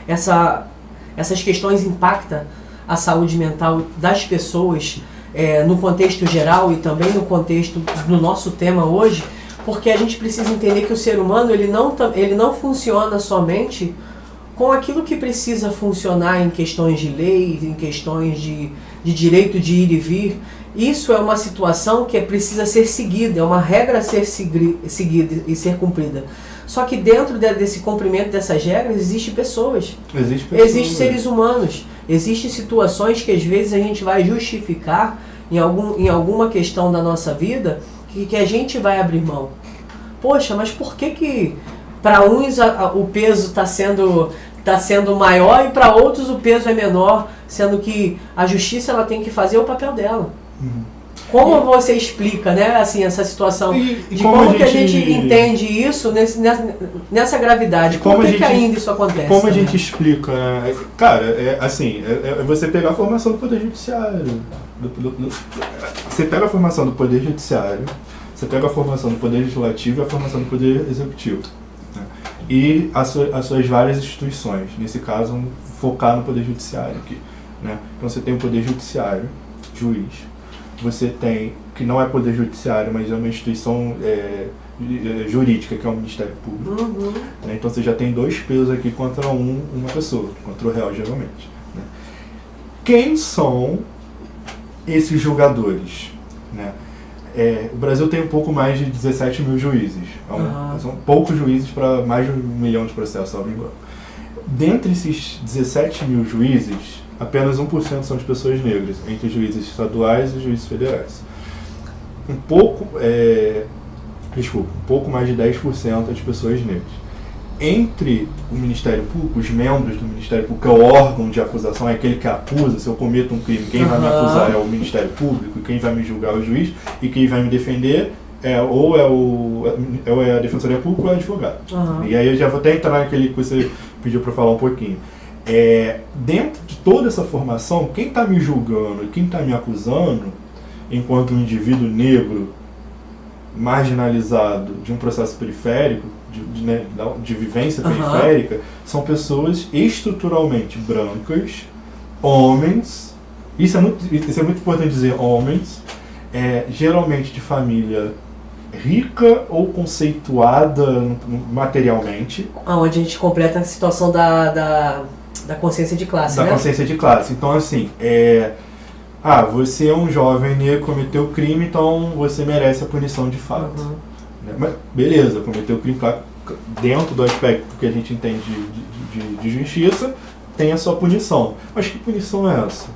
essas questões impactam a saúde mental das pessoas, no contexto geral e também no contexto do nosso tema hoje, porque a gente precisa entender que o ser humano ele não funciona somente com aquilo que precisa funcionar em questões de lei, em questões de direito de ir e vir. Isso é uma situação que precisa ser seguida, é uma regra a ser seguida e ser cumprida. Só que dentro desse cumprimento dessas regras existem pessoas. Existem seres humanos. Existem situações que às vezes a gente vai justificar em alguma questão da nossa vida que a gente vai abrir mão. Poxa, mas por que para uns o peso está sendo maior e para outros o peso é menor, sendo que a justiça ela tem que fazer o papel dela? Como você explica, né, assim, essa situação de como que a gente entende isso nessa gravidade? Por que ainda isso acontece? Como a gente explica? Cara, é você pegar a formação do Poder Judiciário. Você pega a formação do Poder Judiciário, você pega a formação do Poder Legislativo e a formação do Poder Executivo, né? E as suas várias instituições. Nesse caso, vamos focar no Poder Judiciário aqui, né? Então você tem o Poder Judiciário, juiz. Você tem, que não é poder judiciário, mas é uma instituição jurídica, que é o Ministério Público. Né? Então você já tem dois pesos aqui contra uma pessoa, contra o réu, geralmente. Né? Quem são esses julgadores? Né? O Brasil tem um pouco mais de 17 mil juízes. São poucos juízes para mais de 1 milhão de processos, salvo engano. Dentre esses 17 mil juízes, apenas 1% são de pessoas negras, entre juízes estaduais e juízes federais. Um pouco mais de 10% de pessoas negras. Entre o Ministério Público, os membros do Ministério Público, que é o órgão de acusação, é aquele que acusa. Se eu cometo um crime, quem vai me acusar é o Ministério Público, quem vai me julgar é o juiz, e quem vai me defender ou é a Defensoria Pública ou é o advogado. E aí eu já vou até entrar naquele que você pediu para falar um pouquinho. Dentro de toda essa formação, quem está me julgando e quem está me acusando, enquanto um indivíduo negro marginalizado de um processo periférico, de vivência periférica, são pessoas estruturalmente brancas, homens, isso é muito importante dizer, homens, geralmente de família rica ou conceituada materialmente. Onde a gente completa a situação da consciência de classe, né? Da consciência de classe. Então, assim, você é um jovem negro, cometeu crime, então você merece a punição de fato. Mas, beleza, cometeu crime, claro, dentro do aspecto que a gente entende de justiça, tem a sua punição. Mas que punição é essa?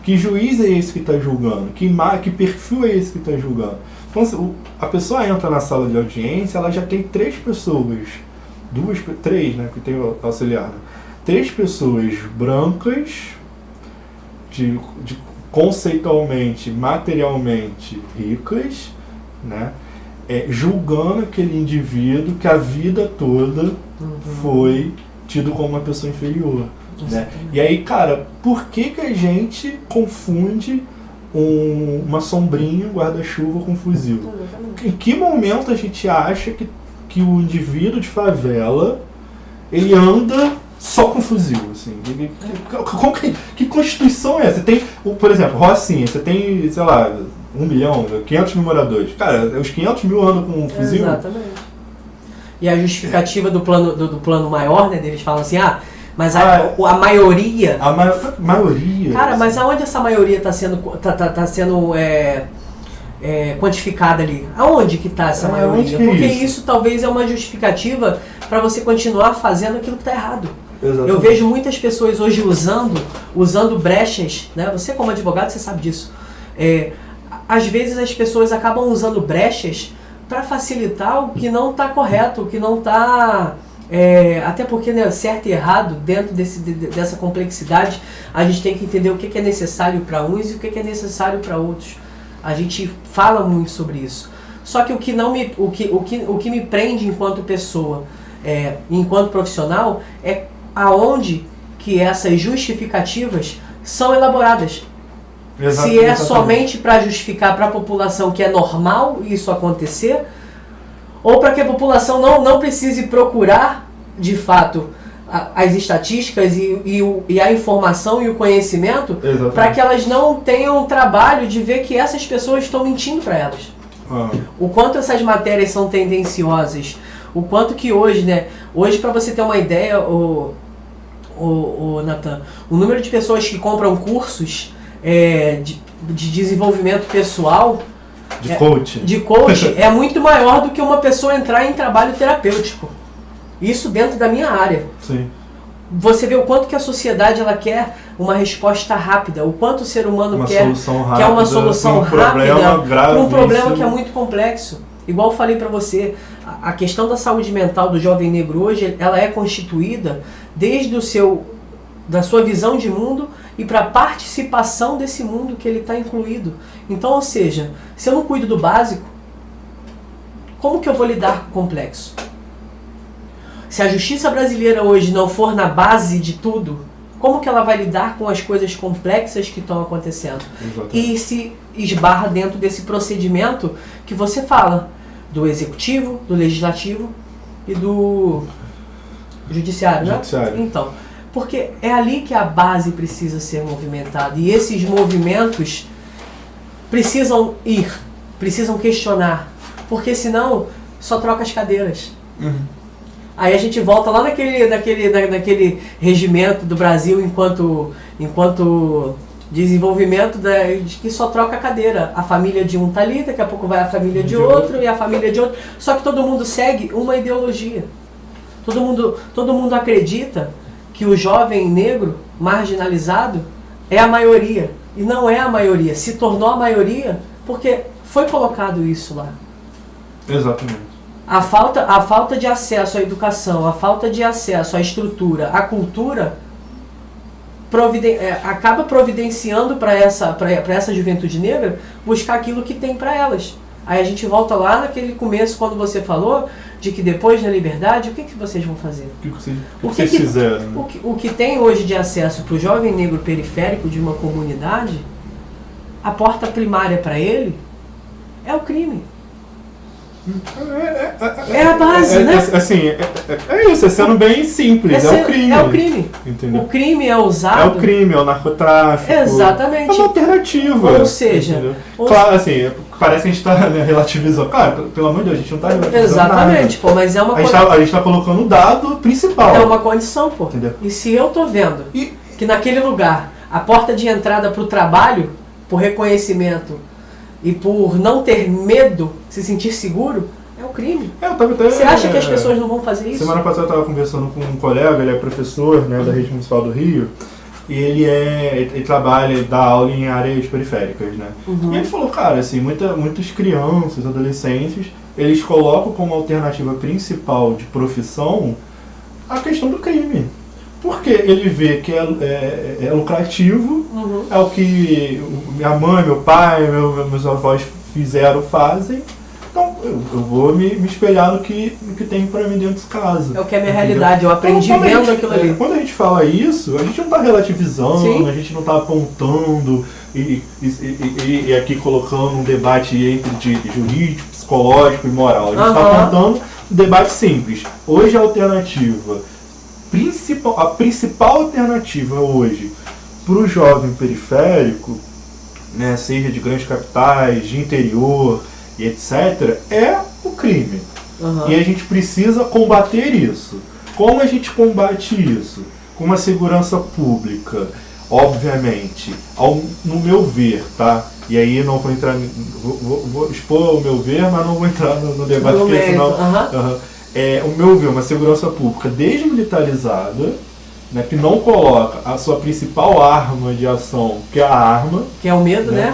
Que juiz é esse que está julgando? Que perfil é esse que está julgando? Então, a pessoa entra na sala de audiência, ela já tem 3 pessoas, 3, né, que tem o auxiliar, né? 3 pessoas brancas, de conceitualmente, materialmente ricas, né, julgando aquele indivíduo que a vida toda foi tido como uma pessoa inferior. Né? E aí, cara, por que a gente confunde uma sombrinha, um guarda-chuva com um fuzil? Em que momento a gente acha que o indivíduo de favela ele anda só com fuzil? Assim? Que constituição é essa? Você tem, por exemplo, Rocinha, você tem, sei lá, 1 milhão, 500 mil moradores. Cara, os 500 mil andam com um fuzil? Exatamente. E a justificativa do plano maior, né, deles falam assim, mas a maioria... Maioria... Cara, assim. Mas aonde essa maioria está sendo quantificada ali? Aonde que está essa maioria? Porque isso talvez é uma justificativa para você continuar fazendo aquilo que está errado. Exatamente. Eu vejo muitas pessoas hoje usando brechas, né? Você como advogado, você sabe disso. Às vezes as pessoas acabam usando brechas para facilitar o que não está correto, o que não está... até porque, né, certo e errado, dentro dessa complexidade, a gente tem que entender o que é necessário para uns e o que é necessário para outros. A gente fala muito sobre isso. Só que o que me prende enquanto pessoa, enquanto profissional, é aonde que essas justificativas são elaboradas. Se é somente para justificar para a população que é normal isso acontecer, ou para que a população não precise procurar, de fato, as estatísticas e a informação e o conhecimento, para que elas não tenham trabalho de ver que essas pessoas estão mentindo para elas. O quanto essas matérias são tendenciosas, o quanto que hoje, né? Hoje, para você ter uma ideia, Nathan, o número de pessoas que compram cursos de desenvolvimento pessoal, de coach é muito maior do que uma pessoa entrar em trabalho terapêutico. Isso dentro da minha área. Sim. Você vê o quanto que a sociedade ela quer uma resposta rápida, o quanto o ser humano quer uma solução rápida para um problema que é muito complexo. Igual eu falei para você, a questão da saúde mental do jovem negro hoje, ela é constituída desde da sua visão de mundo e para a participação desse mundo que ele está incluído. Então, ou seja, se eu não cuido do básico, como que eu vou lidar com o complexo? Se a justiça brasileira hoje não for na base de tudo, como que ela vai lidar com as coisas complexas que estão acontecendo? Exatamente. E se esbarra dentro desse procedimento que você fala, do executivo, do legislativo e do judiciário, né? Então, Porque é ali que a base precisa ser movimentada. E esses movimentos precisam precisam questionar. Porque senão só troca as cadeiras. Aí a gente volta lá naquele regimento do Brasil enquanto desenvolvimento de que só troca a cadeira. A família de um tá ali, daqui a pouco vai a família de outro e a família de outro. Só que todo mundo segue uma ideologia. Todo mundo acredita que o jovem negro marginalizado é a maioria. E não é a maioria. Se tornou a maioria porque foi colocado isso lá. Exatamente. A falta de acesso à educação, a falta de acesso à estrutura, à cultura, acaba providenciando para essa juventude negra buscar aquilo que tem para elas. Aí a gente volta lá naquele começo, quando você falou de que depois da liberdade, o que vocês vão fazer? O que vocês fizeram? Né? O que tem hoje de acesso para o jovem negro periférico de uma comunidade, a porta primária para ele é o crime. É a base, né? Assim, é isso, é sendo bem simples, é o crime. É o crime. Entendeu? O crime é usado... É o crime, é o narcotráfico. Exatamente. É uma alternativa. Ou seja... Claro, assim, parece que a gente está relativizando. Claro, pelo amor de Deus, a gente não está relativizando Exatamente, nada. pô, mas é uma A gente tá colocando o dado principal. É uma condição, pô. Entendeu? E se eu tô vendo que naquele lugar, a porta de entrada pro trabalho, por reconhecimento e por não ter medo, se sentir seguro, é o crime. Você acha que as pessoas não vão fazer isso? Semana passada eu estava conversando com um colega, ele é professor, né, da Rede Municipal do Rio, e ele trabalha, ele dá aula em áreas periféricas, né? E ele falou, cara, assim, muitas crianças, adolescentes, eles colocam como alternativa principal de profissão a questão do crime. Porque ele vê que é lucrativo, é o que minha mãe, meu pai, meus avós fazem. Então eu vou me espelhar no que tem pra mim dentro de casa. É o que é a minha realidade, eu aprendi então, vendo aquilo ali. Quando a gente fala isso, a gente não tá relativizando, Sim. A gente não tá apontando e aqui colocando um debate entre jurídico, psicológico e moral. A gente tá apontando um debate simples. Hoje a alternativa a principal alternativa hoje para o jovem periférico, né, seja de grandes capitais, de interior e etc., é o crime. E a gente precisa combater isso. Como a gente combate isso? Com uma segurança pública, obviamente, no meu ver, tá? E aí não vou entrar, vou expor o meu ver, mas não vou entrar no debate, porque senão... o meu ver, uma segurança pública desmilitarizada, né, que não coloca a sua principal arma de ação, que é a arma. Que é o medo, né?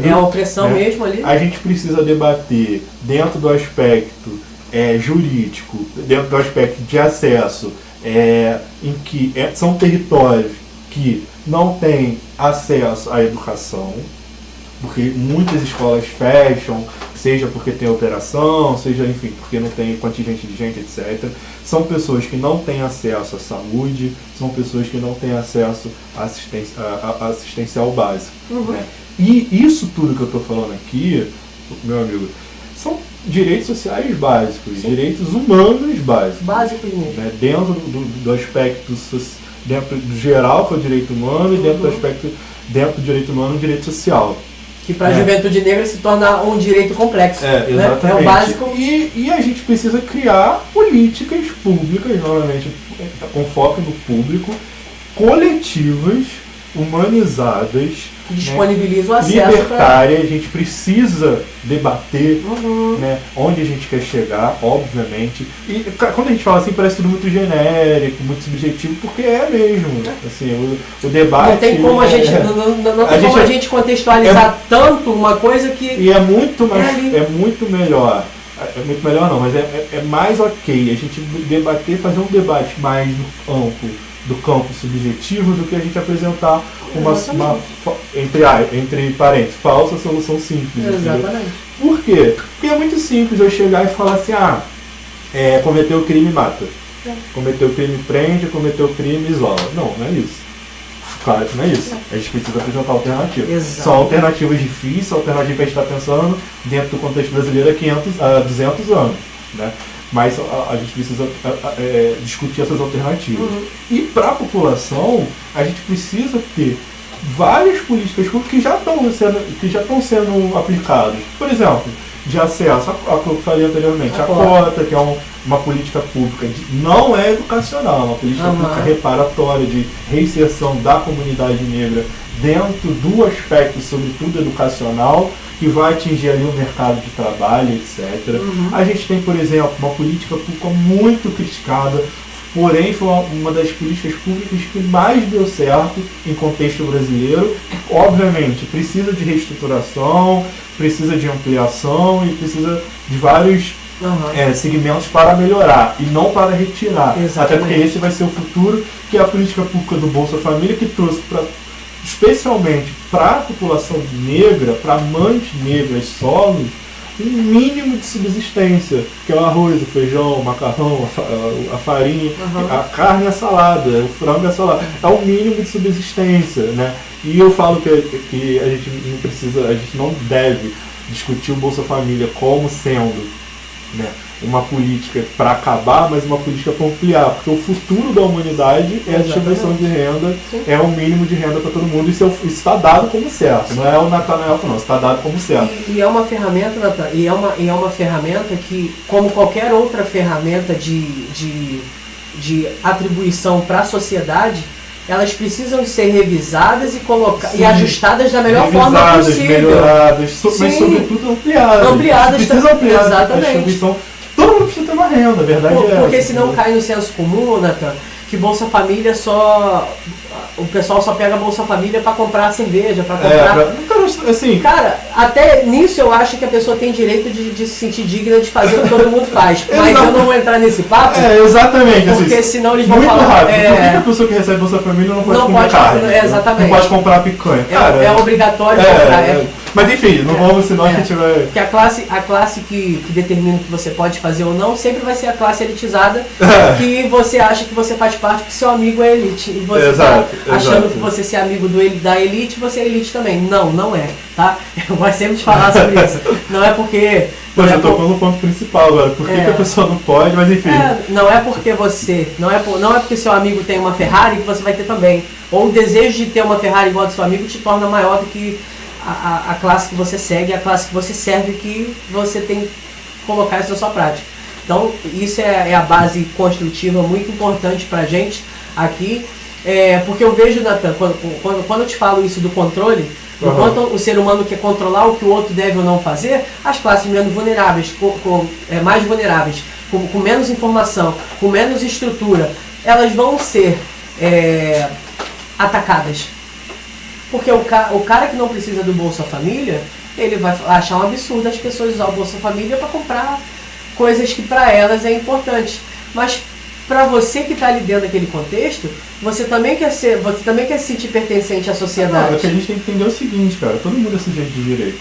É a opressão, né? Mesmo ali. A gente precisa debater dentro do aspecto jurídico, dentro do aspecto de acesso, em que são territórios que não têm acesso à educação, porque muitas escolas fecham, seja porque tem operação, seja, enfim, porque não tem contingente de gente, etc. São pessoas que não têm acesso à saúde, são pessoas que não têm acesso à assistencial básico. Né? E isso tudo que eu estou falando aqui, meu amigo, são direitos sociais básicos, Sim. direitos humanos básicos. Básicos mesmo. Né? Dentro do aspecto dentro do geral, que é o direito humano, e dentro do aspecto, dentro do direito humano, o direito social. Que para a juventude negra se torna um direito complexo. Exatamente. Né? É o básico. E a gente precisa criar políticas públicas, novamente, com foco no público, coletivas, humanizadas, que disponibilizam o acesso. Libertária, a gente precisa debater, né, onde a gente quer chegar, obviamente. E quando a gente fala assim, parece tudo muito genérico, muito subjetivo, porque é mesmo. Assim, o debate. Não tem como a gente contextualizar tanto uma coisa que. E é muito melhor. É muito melhor não, mas é mais ok a gente debater, fazer um debate mais amplo do campo subjetivo do que a gente apresentar uma entre parênteses, falsa solução simples. Exatamente. Por quê? Porque é muito simples eu chegar e falar assim, cometeu o crime mata. Cometeu o crime prende, cometeu o crime isola. Não é isso. Claro que não é isso. A gente precisa apresentar alternativas. Exato. São alternativas difíceis, alternativas que a gente está pensando dentro do contexto brasileiro há 200 anos. Né? mas a gente precisa discutir essas alternativas. E para a população, a gente precisa ter várias políticas públicas que já estão sendo aplicadas. Por exemplo, de acesso a que eu falei anteriormente, a cota, que é uma política pública, não é educacional, é uma política pública reparatória, de reinserção da comunidade negra dentro do aspecto, sobretudo educacional, que vai atingir ali o mercado de trabalho, etc. A gente tem, por exemplo, uma política pública muito criticada, porém foi uma das políticas públicas que mais deu certo em contexto brasileiro, que obviamente precisa de reestruturação, precisa de ampliação e precisa de vários segmentos para melhorar e não para retirar. Exatamente. Até porque esse vai ser o futuro, que é a política pública do Bolsa Família, que trouxe especialmente para a população negra, para mães negras solos, um mínimo de subsistência, que é o arroz, o feijão, o macarrão, a farinha, a carne e a salada, o frango e a salada. É o mínimo de subsistência, né? E eu falo que a gente não deve discutir o Bolsa Família como sendo, né, uma política para acabar, mas uma política para ampliar, porque o futuro da humanidade é a distribuição de renda, é o mínimo de renda para todo mundo, isso está dado como certo, não é o Natanael falando, está dado como certo. E é uma ferramenta, Natan, e é uma ferramenta que, como qualquer outra ferramenta de atribuição para a sociedade, elas precisam ser revisadas e ajustadas da melhor forma possível. Melhoradas, mas sobretudo ampliadas. Ampliadas, precisa ampliar exatamente. A distribuição. Todo mundo precisa ter uma renda, a verdade é essa. Porque senão cai no senso comum, Natan, que Bolsa Família o pessoal só pega Bolsa Família para comprar cerveja, para comprar... assim, cara, até nisso eu acho que a pessoa tem direito de se sentir digna de fazer o que todo mundo faz. Mas eu não vou entrar nesse papo. Exatamente. Porque assim, senão eles vão muito falar... rápido. Por que a pessoa que recebe Bolsa Família não pode comprar carne? Exatamente. Não pode comprar picanha. Cara, é obrigatório comprar. Mas enfim, não vamos, senão a gente vai... Porque a classe que determina o que você pode fazer ou não sempre vai ser a classe elitizada, que você acha que você faz parte porque seu amigo é elite. E você está achando que você ser amigo da elite, você é elite também. Não é, tá? Eu vou sempre te falar sobre isso. Não é porque... Pois eu tô falando no ponto principal agora. Por que a pessoa não pode, mas enfim. Não é porque não é porque seu amigo tem uma Ferrari que você vai ter também. Ou o desejo de ter uma Ferrari igual a do seu amigo te torna maior do que a classe que você segue, a classe que você serve, que você tem que colocar isso na sua prática. Então, isso é a base construtiva muito importante pra gente aqui, porque eu vejo, Natan, quando eu te falo isso do controle, enquanto o ser humano quer controlar o que o outro deve ou não fazer, as classes menos vulneráveis, mais vulneráveis, com menos informação, com menos estrutura, elas vão ser atacadas. Porque o cara que não precisa do Bolsa Família, ele vai achar um absurdo as pessoas usar o Bolsa Família para comprar coisas que para elas é importante. Mas para você que está ali dentro daquele contexto, você também quer se sentir pertencente à sociedade. É que a gente tem que entender o seguinte, cara, todo mundo é sujeito de direito.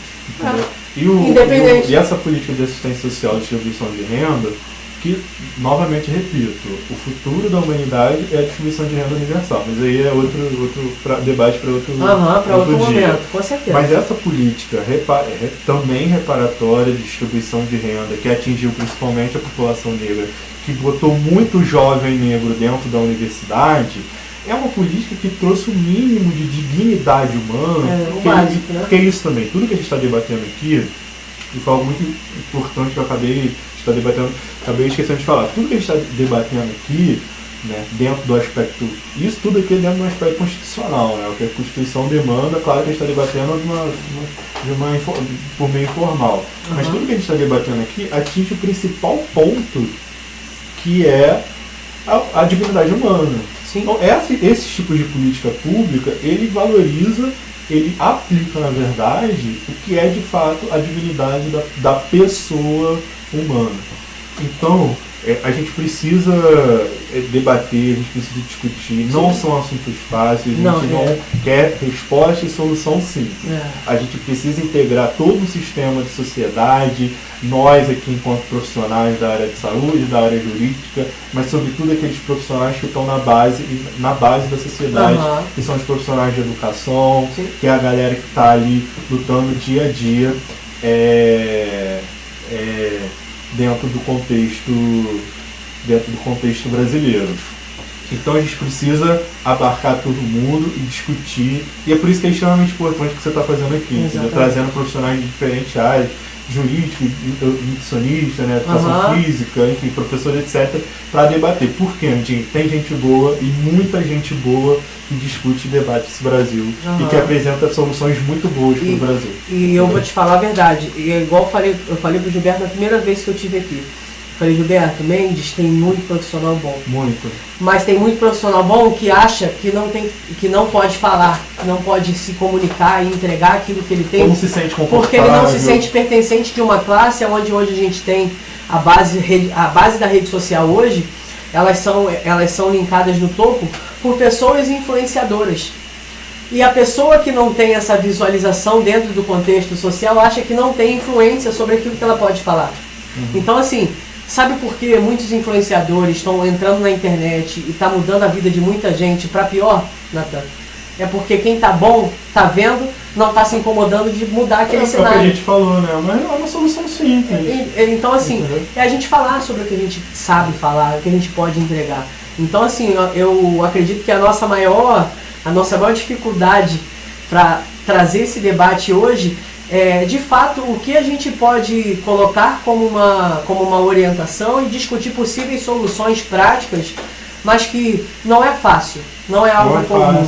Independente. E essa política de assistência social e distribuição de renda, que, novamente repito, o futuro da humanidade é a distribuição de renda universal. Mas aí é outro debate para outro dia. Momento, com certeza. Mas essa política também reparatória de distribuição de renda, que atingiu principalmente a população negra, que botou muito jovem negro dentro da universidade, é uma política que trouxe o mínimo de dignidade humana. Porque é isso também. Tudo que a gente está debatendo aqui, e foi algo muito importante que eu acabei esquecendo de falar. Tudo que a gente está debatendo aqui, né, dentro do aspecto... Isso tudo aqui é dentro do aspecto constitucional, né? O que a Constituição demanda, claro que a gente está debatendo por meio informal. Mas tudo que a gente está debatendo aqui atinge o principal ponto, que é a dignidade humana. Sim. Então, esse tipo de política pública, ele valoriza, ele aplica, na verdade, o que é de fato a dignidade da pessoa humana. Então, a gente precisa debater, a gente precisa discutir, não são assuntos fáceis, a gente não quer resposta e solução simples. A gente precisa integrar todo um sistema de sociedade, nós aqui enquanto profissionais da área de saúde, da área jurídica, mas sobretudo aqueles profissionais que estão na base da sociedade, que são os profissionais de educação, que é a galera que está ali lutando dia a dia, dentro do contexto brasileiro. Então a gente precisa abarcar todo mundo e discutir, e é por isso que é extremamente importante o que você está fazendo aqui, entendeu? Trazendo profissionais de diferentes áreas, jurídico, nutricionista, né, educação física, enfim, professor, etc., para debater. Por quê? Tem gente boa e muita gente boa que discute e debate esse Brasil e que apresenta soluções muito boas para o Brasil. E eu vou te falar a verdade, e é igual eu falei pro Gilberto na primeira vez que eu estive aqui. Falei, Gilberto, Mendes tem muito profissional bom. Muito. Mas tem muito profissional bom que acha que não pode falar, que não pode se comunicar e entregar aquilo que ele tem. Ou não se sente confortável. Porque ele não se sente pertencente de uma classe onde hoje a gente tem a base da rede social hoje, elas são linkadas no topo por pessoas influenciadoras. E a pessoa que não tem essa visualização dentro do contexto social acha que não tem influência sobre aquilo que ela pode falar. Então, assim, sabe por que muitos influenciadores estão entrando na internet e está mudando a vida de muita gente para pior, Natan? É porque quem tá bom, tá vendo, não tá se incomodando de mudar aquele cenário. É o que a gente falou, né? Mas é uma solução simples. Então, assim, é a gente falar sobre o que a gente sabe falar, o que a gente pode entregar. Então, assim, eu acredito que a nossa maior dificuldade para trazer esse debate hoje é, de fato, o que a gente pode colocar como uma orientação e discutir possíveis soluções práticas, mas que não é fácil, não é algo comum.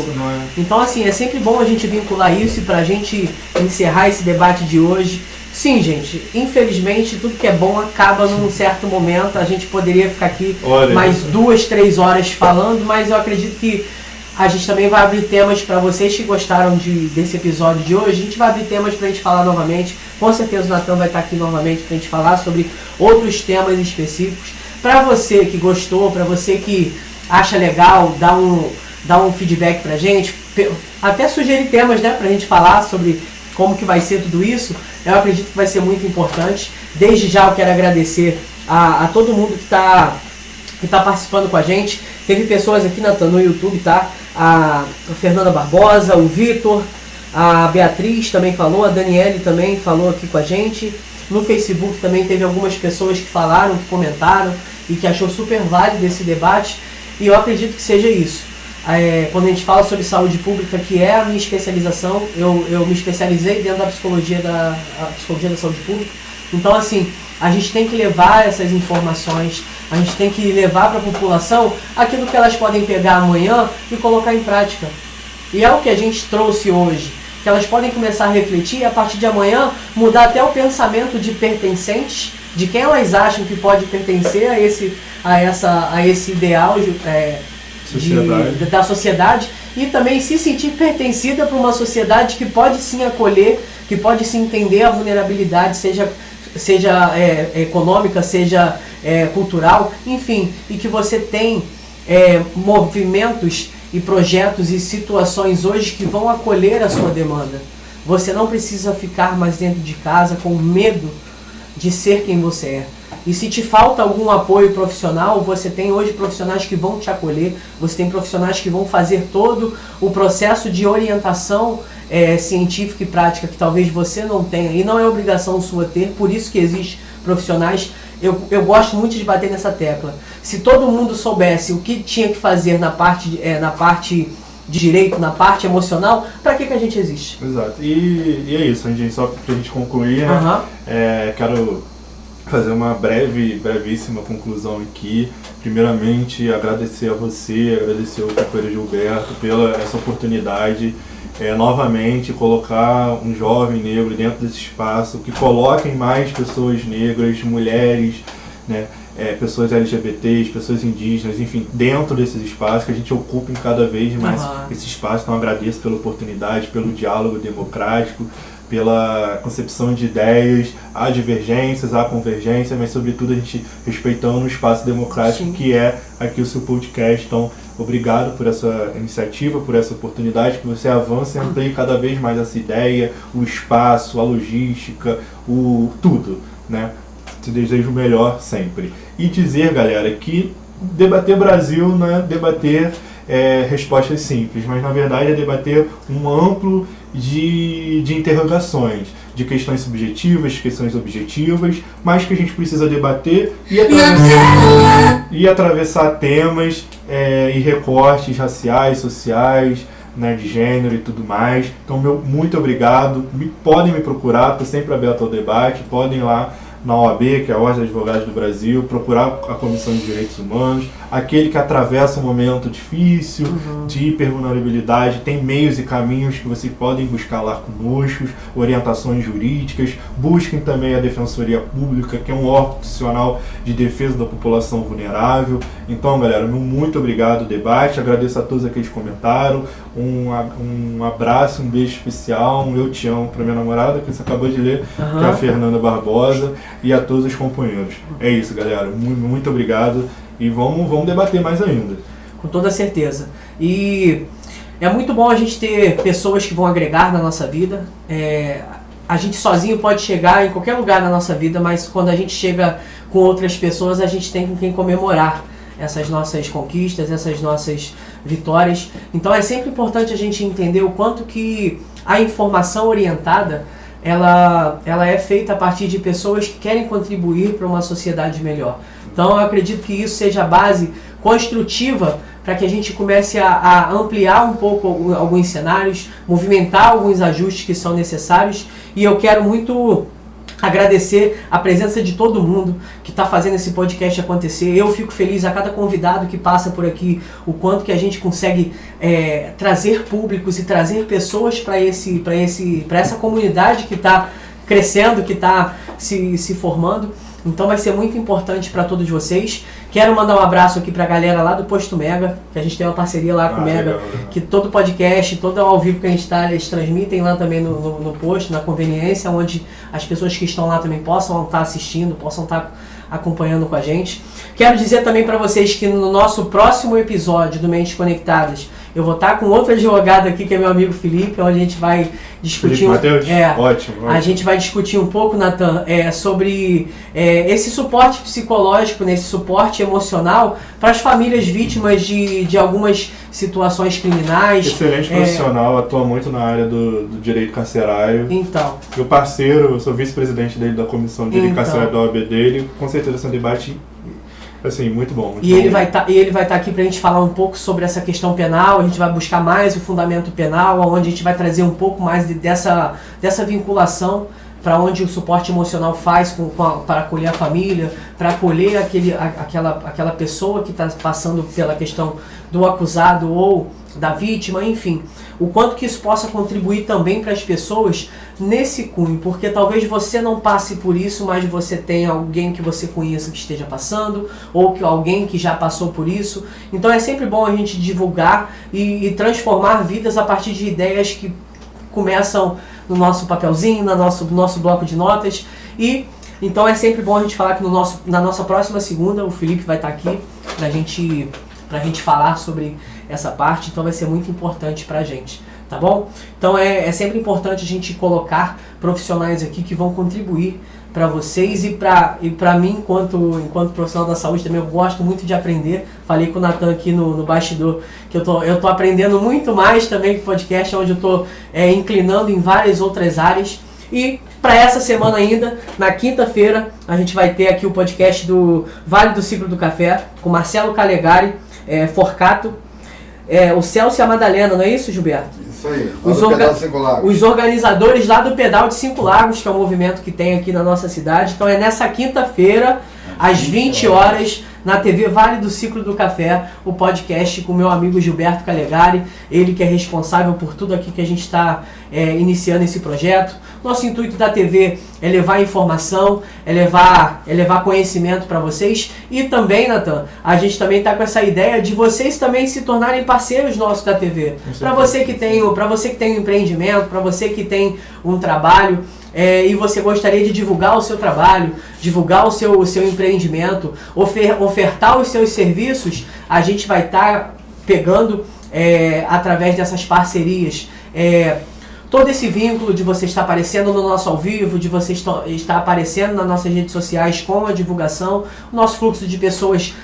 Então, assim, é sempre bom a gente vincular isso para a gente encerrar esse debate de hoje. Sim, gente, infelizmente tudo que é bom acaba num certo momento. A gente poderia ficar aqui mais 2, 3 horas falando, mas eu acredito que a gente também vai abrir temas para vocês que gostaram desse episódio de hoje. A gente vai abrir temas para a gente falar novamente. Com certeza o Natan vai estar aqui novamente para a gente falar sobre outros temas específicos. Para você que gostou, para você que acha legal, dá um feedback para a gente. Até sugerir temas, né, para a gente falar sobre como que vai ser tudo isso. Eu acredito que vai ser muito importante. Desde já eu quero agradecer a todo mundo que está participando com a gente. Teve pessoas aqui, Natan, no YouTube, tá? A Fernanda Barbosa, o Vitor, a Beatriz também falou, a Daniele também falou aqui com a gente. No Facebook também teve algumas pessoas que falaram, que comentaram e que achou super válido esse debate. E eu acredito que seja isso. Quando a gente fala sobre saúde pública, que é a minha especialização, eu me especializei dentro da psicologia da saúde pública. Então, assim, a gente tem que levar essas informações, a gente tem que levar para a população aquilo que elas podem pegar amanhã e colocar em prática. E é o que a gente trouxe hoje, que elas podem começar a refletir e a partir de amanhã mudar até o pensamento de pertencentes, de quem elas acham que pode pertencer a esse ideal da sociedade, e também se sentir pertencida para uma sociedade que pode sim acolher, que pode sim entender a vulnerabilidade, seja econômica, seja cultural, enfim, e que você tem movimentos e projetos e situações hoje que vão acolher a sua demanda. Você não precisa ficar mais dentro de casa com medo de ser quem você é. E se te falta algum apoio profissional, você tem hoje profissionais que vão te acolher, você tem profissionais que vão fazer todo o processo de orientação científica e prática que talvez você não tenha, e não é obrigação sua ter, por isso que existem profissionais. Eu gosto muito de bater nessa tecla. Se todo mundo soubesse o que tinha que fazer na parte de direito, na parte emocional, para que a gente existe? Exato. E é isso, só pra gente concluir, né? Quero fazer uma brevíssima conclusão aqui. Primeiramente, agradecer a você, agradecer ao Capoeira Gilberto pela essa oportunidade. Novamente, colocar um jovem negro dentro desse espaço, que coloquem mais pessoas negras, mulheres, né, pessoas LGBTs, pessoas indígenas, enfim, dentro desses espaços, que a gente ocupe cada vez mais esse espaço. Então agradeço pela oportunidade, pelo diálogo democrático, pela concepção de ideias, há divergências, há convergência, mas sobretudo a gente respeitando o espaço democrático que é aqui o seu podcast. Então, obrigado por essa iniciativa, por essa oportunidade, que você avance e amplie cada vez mais essa ideia, o espaço, a logística, tudo, né? Te desejo o melhor sempre. E dizer, galera, que debater Brasil, né? Debater respostas simples, mas na verdade é debater um amplo de interrogações, de questões subjetivas, questões objetivas, mas que a gente precisa debater e atravessar temas e recortes raciais, sociais, né, de gênero e tudo mais. Então, muito obrigado. Podem me procurar, estou sempre aberto ao debate, podem ir lá na OAB, que é a Ordem dos Advogados do Brasil, procurar a Comissão de Direitos Humanos, aquele que atravessa um momento difícil, de hipervulnerabilidade, tem meios e caminhos que vocês podem buscar lá conosco, orientações jurídicas, busquem também a Defensoria Pública, que é um órgão institucional de defesa da população vulnerável. Então, galera, muito obrigado ao debate, agradeço a todos aqueles que comentaram, um abraço, um beijo especial, um eu te amo para minha namorada, que você acabou de ler, que é a Fernanda Barbosa, e a todos os companheiros. É isso, galera. Muito obrigado. E vamos debater mais ainda. Com toda certeza. E é muito bom a gente ter pessoas que vão agregar na nossa vida. A gente sozinho pode chegar em qualquer lugar na nossa vida, mas quando a gente chega com outras pessoas, a gente tem com quem comemorar essas nossas conquistas, essas nossas vitórias. Então é sempre importante a gente entender o quanto que a informação orientada ela é feita a partir de pessoas que querem contribuir para uma sociedade melhor. Então eu acredito que isso seja a base construtiva para que a gente comece a ampliar um pouco alguns cenários, movimentar alguns ajustes que são necessários, e eu quero muito agradecer a presença de todo mundo que está fazendo esse podcast acontecer. Eu fico feliz a cada convidado que passa por aqui, o quanto que a gente consegue trazer públicos e trazer pessoas para essa comunidade que está crescendo, que está se formando. Então vai ser muito importante para todos vocês. Quero mandar um abraço aqui para a galera lá do Posto Mega, que a gente tem uma parceria lá com o Mega, que todo podcast, todo ao vivo que a gente está, eles transmitem lá também no posto, na conveniência, onde as pessoas que estão lá também possam estar assistindo, possam estar acompanhando com a gente. Quero dizer também para vocês que no nosso próximo episódio do Mentes Conectadas, eu vou estar com outro advogado aqui, que é meu amigo Felipe, onde a gente vai discutir... Ótimo. A gente vai discutir um pouco, Natan, sobre esse suporte psicológico, esse suporte emocional para as famílias vítimas de algumas situações criminais. Excelente profissional, atua muito na área do direito carcerário. Então. Meu parceiro, eu sou vice-presidente dele da Comissão de Direito Carcerário da OAB dele, com certeza esse é um debate... Assim, muito bom. E ele vai estar aqui para a gente falar um pouco sobre essa questão penal. A gente vai buscar mais o fundamento penal, onde a gente vai trazer um pouco mais dessa vinculação para onde o suporte emocional faz para acolher a família, para acolher aquela pessoa que está passando pela questão do acusado ou da vítima, enfim. O quanto que isso possa contribuir também para as pessoas nesse cunho, porque talvez você não passe por isso, mas você tenha alguém que você conheça que esteja passando, ou que alguém que já passou por isso. Então é sempre bom a gente divulgar e transformar vidas a partir de ideias que começam no nosso papelzinho, no nosso bloco de notas. E então é sempre bom a gente falar que na nossa próxima segunda o Felipe vai estar aqui pra gente falar sobre essa parte, então vai ser muito importante pra gente, tá bom? Então é sempre importante a gente colocar profissionais aqui que vão contribuir para vocês e para mim, enquanto profissional da saúde também. Eu gosto muito de aprender. Falei com o Natan aqui no bastidor que eu tô aprendendo muito mais também com o podcast, onde eu tô inclinando em várias outras áreas. E para essa semana ainda, na quinta-feira, a gente vai ter aqui o podcast do Vale do Ciclo do Café, com Marcelo Calegari, Forcato, o Celso e a Madalena, não é isso, Gilberto? Isso aí, Pedal de 5 Lagos. Os organizadores lá do Pedal de 5 Lagos, que é um movimento que tem aqui na nossa cidade. Então é nessa quinta-feira, às 20 horas, na TV Vale do Ciclo do Café, o podcast com o meu amigo Gilberto Calegari, ele que é responsável por tudo aqui que a gente está iniciando esse projeto. Nosso intuito da TV é levar informação, é levar conhecimento para vocês. E também, Natan, a gente também está com essa ideia de vocês também se tornarem parceiros nossos da TV. Para você que tem um empreendimento, para você que tem um trabalho, e você gostaria de divulgar o seu trabalho, divulgar o seu empreendimento, ofertar os seus serviços, a gente vai estar pegando através dessas parcerias todo esse vínculo de você estar aparecendo no nosso ao vivo, de você estar aparecendo nas nossas redes sociais com a divulgação, o nosso fluxo de pessoas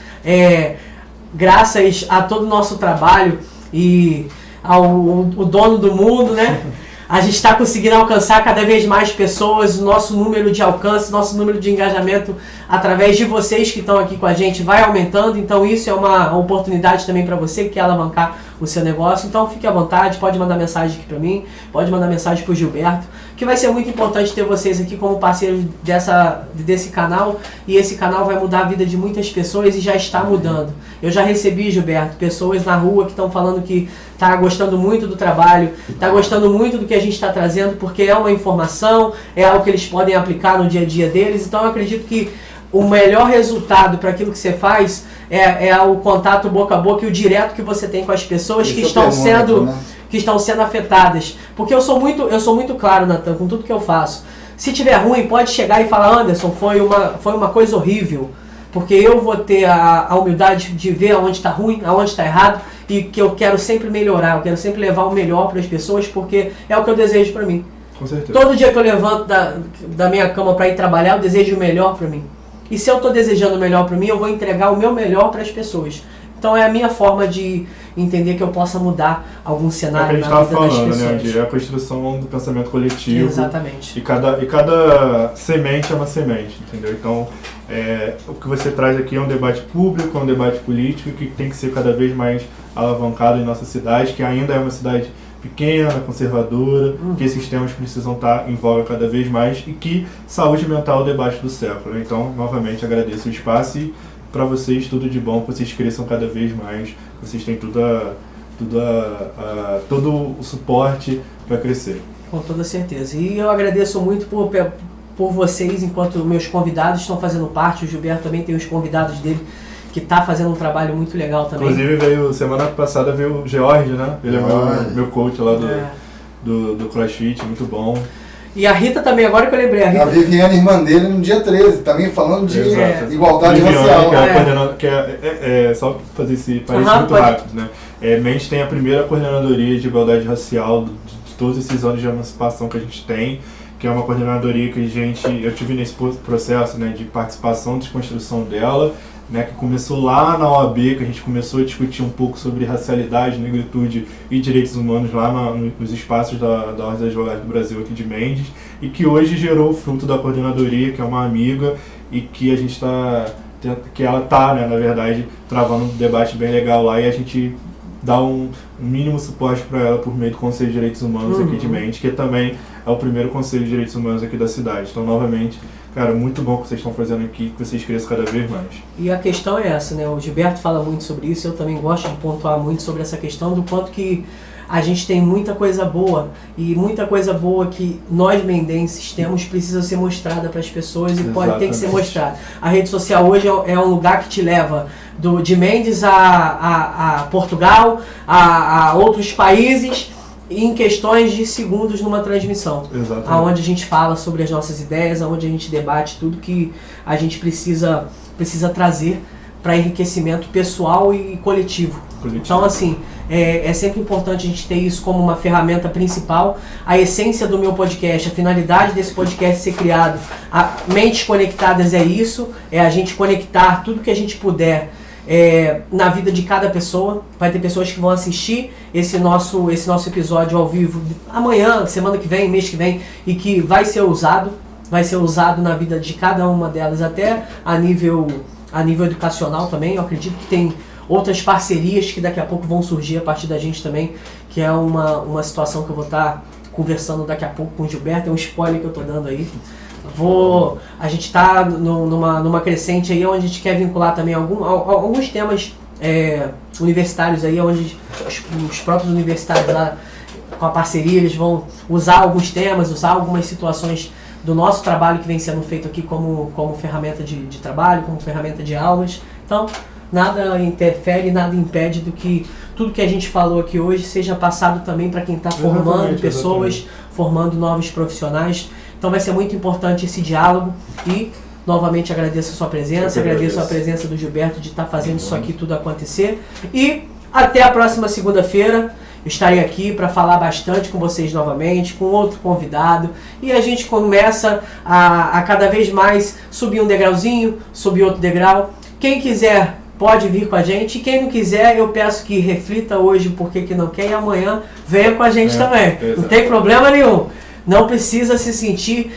graças a todo o nosso trabalho e o dono do mundo, né? A gente está conseguindo alcançar cada vez mais pessoas, o nosso número de alcance, nosso número de engajamento através de vocês que estão aqui com a gente vai aumentando, então isso é uma oportunidade também para você que quer alavancar o seu negócio, então fique à vontade, pode mandar mensagem aqui para mim, pode mandar mensagem para o Gilberto, que vai ser muito importante ter vocês aqui como parceiros desse canal, e esse canal vai mudar a vida de muitas pessoas e já está mudando. Eu já recebi, Gilberto, pessoas na rua que estão falando que tá gostando muito do trabalho, tá gostando muito do que a gente está trazendo, porque é uma informação, é algo que eles podem aplicar no dia a dia deles, então eu acredito que o melhor resultado para aquilo que você faz é o contato boca a boca e o direto que você tem com as pessoas que estão sendo afetadas. Porque eu sou muito claro, Natan, com tudo que eu faço. Se tiver ruim, pode chegar e falar, Anderson, foi uma coisa horrível. Porque eu vou ter a humildade de ver aonde está ruim, aonde está errado, e que eu quero sempre melhorar, eu quero sempre levar o melhor para as pessoas, porque é o que eu desejo para mim. Com certeza. Todo dia que eu levanto da minha cama para ir trabalhar, eu desejo o melhor para mim. E se eu estou desejando o melhor para mim, eu vou entregar o meu melhor para as pessoas. Então é a minha forma de entender que eu possa mudar algum cenário na vida das pessoas. Né, é a construção do pensamento coletivo. Exatamente. E cada semente é uma semente, entendeu? Então, o que você traz aqui é um debate público, é um debate político que tem que ser cada vez mais alavancado em nossa cidade, que ainda é uma cidade pequena, conservadora, que esses temas precisam estar em voga cada vez mais e que saúde mental é o debate do século. Então, novamente, agradeço o espaço e para vocês tudo de bom, que vocês cresçam cada vez mais, que vocês têm todo o suporte para crescer. Com toda certeza. E eu agradeço muito por vocês, enquanto meus convidados estão fazendo parte, o Gilberto também tem os convidados dele, que está fazendo um trabalho muito legal também. Inclusive, semana passada veio o George, né? Ele é meu coach lá do CrossFit, muito bom. E a Rita também, agora que eu lembrei. A Viviane, irmã dele, no dia 13, também falando de igualdade racial. Só fazer esse parênteses muito rápido, né? Mendes tem a primeira coordenadoria de igualdade racial de todos esses anos de emancipação que a gente tem, que é uma coordenadoria que eu tive nesse processo, né, de participação, de construção dela, né, que começou lá na OAB, que a gente começou a discutir um pouco sobre racialidade, negritude e direitos humanos lá nos espaços da Ordem dos Advogados do Brasil aqui de Mendes, e que hoje gerou o fruto da coordenadoria, que é uma amiga, e que a gente ela está, né, na verdade, travando um debate bem legal lá, e a gente dá um mínimo suporte para ela por meio do Conselho de Direitos Humanos aqui de Mendes, que também é o primeiro Conselho de Direitos Humanos aqui da cidade. Então, novamente, cara, muito bom o que vocês estão fazendo aqui, que vocês cresçam cada vez mais. E a questão é essa, né? O Gilberto fala muito sobre isso, eu também gosto de pontuar muito sobre essa questão do quanto que a gente tem muita coisa boa, e muita coisa boa que nós mendenses temos precisa ser mostrada para as pessoas e ter que ser mostrada. A rede social hoje é um lugar que te leva de Mendes a Portugal, a outros países, em questões de segundos numa transmissão. Exatamente. Onde a gente fala sobre as nossas ideias, onde a gente debate tudo que a gente precisa trazer para enriquecimento pessoal e coletivo. Então, assim, é sempre importante a gente ter isso como uma ferramenta principal. A essência do meu podcast, a finalidade desse podcast ser criado, a Mentes Conectadas é isso, é a gente conectar tudo que a gente puder na vida de cada pessoa. Vai ter pessoas que vão assistir esse nosso episódio ao vivo amanhã, semana que vem, mês que vem, e que vai ser usado na vida de cada uma delas, até a nível educacional também. Eu acredito que tem outras parcerias que daqui a pouco vão surgir a partir da gente também, que é uma situação que eu vou estar conversando daqui a pouco com o Gilberto. É um spoiler que eu estou dando aí. A gente está numa crescente aí, onde a gente quer vincular também alguns temas universitários aí, onde os próprios universitários lá, com a parceria, eles vão usar alguns temas, usar algumas situações do nosso trabalho que vem sendo feito aqui como ferramenta de trabalho, como ferramenta de aulas. Então, nada interfere, nada impede do que tudo que a gente falou aqui hoje seja passado também para quem está formando pessoas, formando novos profissionais. Então vai ser muito importante esse diálogo e, novamente, agradeço a sua presença, agradeço a presença do Gilberto de estar fazendo isso aqui tudo acontecer. E até a próxima segunda-feira. Estarei aqui para falar bastante com vocês novamente, com outro convidado, e a gente começa a cada vez mais subir um degrauzinho, subir outro degrau. Quem quiser pode vir com a gente. E quem não quiser, eu peço que reflita hoje por que não quer e amanhã venha com a gente também. Não tem problema nenhum. Não precisa se sentir,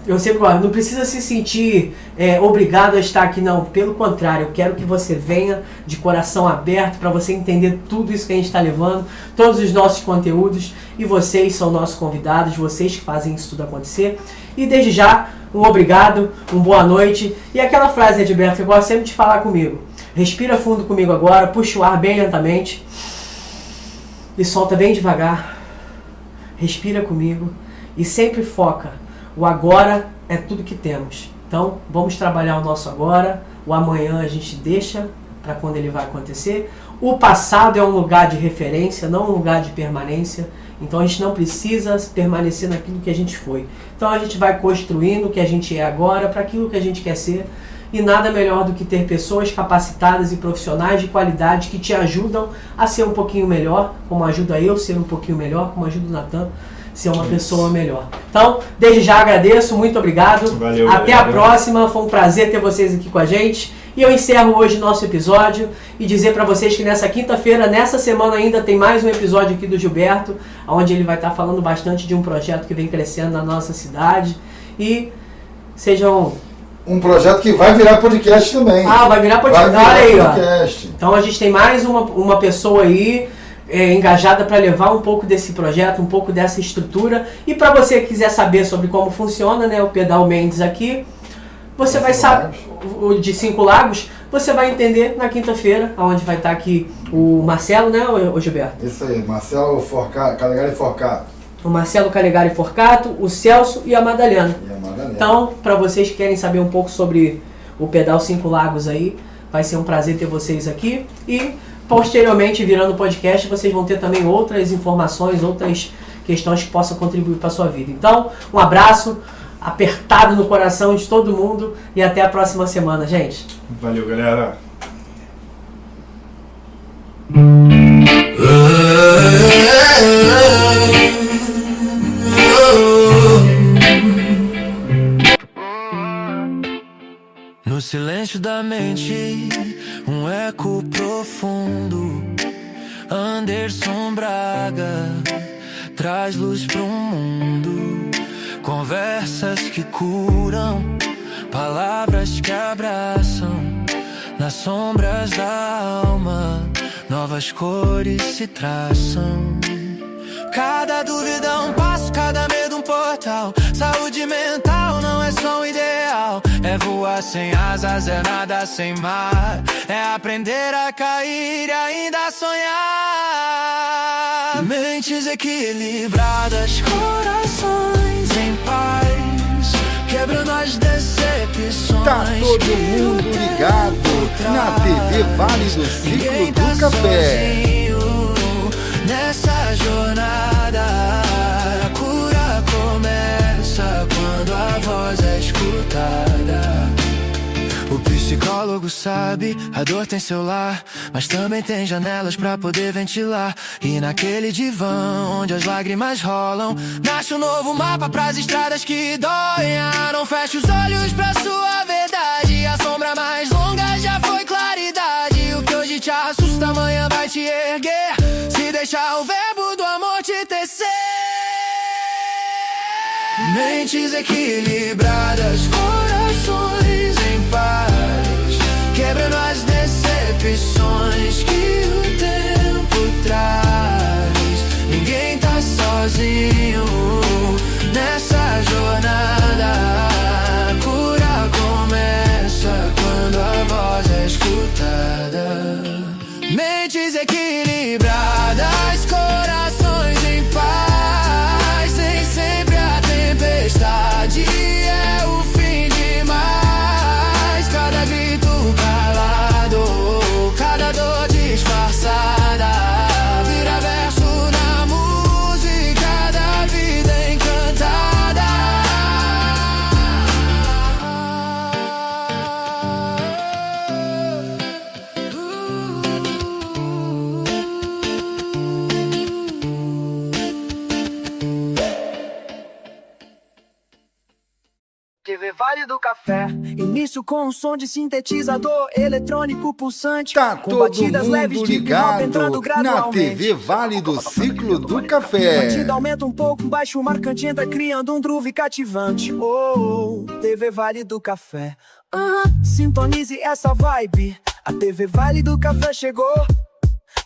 eu sempre falo, não precisa se sentir obrigado a estar aqui, não. Pelo contrário, eu quero que você venha de coração aberto para você entender tudo isso que a gente está levando, todos os nossos conteúdos, e vocês são nossos convidados, vocês que fazem isso tudo acontecer. E desde já, um obrigado, boa noite. E aquela frase, Edberto, que eu gosto sempre de falar comigo. Respira fundo comigo agora, puxa o ar bem lentamente e solta bem devagar. Respira comigo e sempre foca. O agora é tudo que temos. Então, vamos trabalhar o nosso agora. O amanhã a gente deixa para quando ele vai acontecer. O passado é um lugar de referência, não um lugar de permanência. Então, a gente não precisa permanecer naquilo que a gente foi. Então, a gente vai construindo o que a gente é agora para aquilo que a gente quer ser. E nada melhor do que ter pessoas capacitadas e profissionais de qualidade que te ajudam a ser um pouquinho melhor, como ajuda eu a ser um pouquinho melhor, como ajuda o Natan a ser uma pessoa melhor. Então, desde já agradeço, muito obrigado. Valeu, até a próxima, foi um prazer ter vocês aqui com a gente. E eu encerro hoje nosso episódio e dizer para vocês que nessa quinta-feira, nessa semana ainda, tem mais um episódio aqui do Gilberto, onde ele vai estar falando bastante de um projeto que vem crescendo na nossa cidade. E sejam... Um projeto que vai virar podcast também. Vai virar podcast. Olha aí, podcast. Ó. Então a gente tem mais uma pessoa aí engajada para levar um pouco desse projeto, um pouco dessa estrutura. E para você que quiser saber sobre como funciona, né, o Pedal Mendes aqui, você vai saber, o de 5 Lagos, você vai entender na quinta-feira, onde vai estar aqui o Marcelo, né, o Gilberto? Isso aí, Marcelo Calegari Forcato. O Marcelo Calegari Forcato, o Celso e a Madalena. Então, para vocês que querem saber um pouco sobre o Pedal 5 Lagos aí, vai ser um prazer ter vocês aqui. E, posteriormente, virando podcast, vocês vão ter também outras informações, outras questões que possam contribuir para a sua vida. Então, um abraço apertado no coração de todo mundo e até a próxima semana, gente. Valeu, galera. No silêncio da mente, um eco profundo. Anderson Braga traz luz pro mundo. Conversas que curam, palavras que abraçam. Nas sombras da alma, novas cores se traçam. Cada dúvida é um passo, cada medo um portal. Saúde mental não é só um ideal. É voar sem asas, é nada sem mar. É aprender a cair e ainda sonhar. Mentes equilibradas, corações em paz, quebrando as decepções. Tá todo mundo ligado na TV Vale do Ciclo do Café. Nessa jornada, a cura começa quando a voz é escutada. O psicólogo sabe, a dor tem seu lar, mas também tem janelas pra poder ventilar. E naquele divã onde as lágrimas rolam, nasce um novo mapa pras estradas que doem. Não feche os olhos pra sua verdade, a sombra mais longa já foi claridade. O que hoje te assusta amanhã vai te erguer, se deixar o verbo do amor te tecer. Mentes equilibradas, corações em paz, quebrando as decepções que o tempo traz. Ninguém tá sozinho nessa jornada. A cura começa quando a voz é escutada. Mentes equilibradas, corações em paz. Nem sempre a tempestade é o fim demais. Cada grito calado, cada dor TV Vale do Café. Início com um som de sintetizador eletrônico pulsante. Tá com todo batidas leves mundo de hip hop entrando ligado na gradualmente. TV Vale do Ciclo do A Café. batida aumenta um pouco, baixo marcante entra criando um groove cativante. Oh, TV Vale do Café. Sintonize essa vibe. A TV Vale do Café chegou.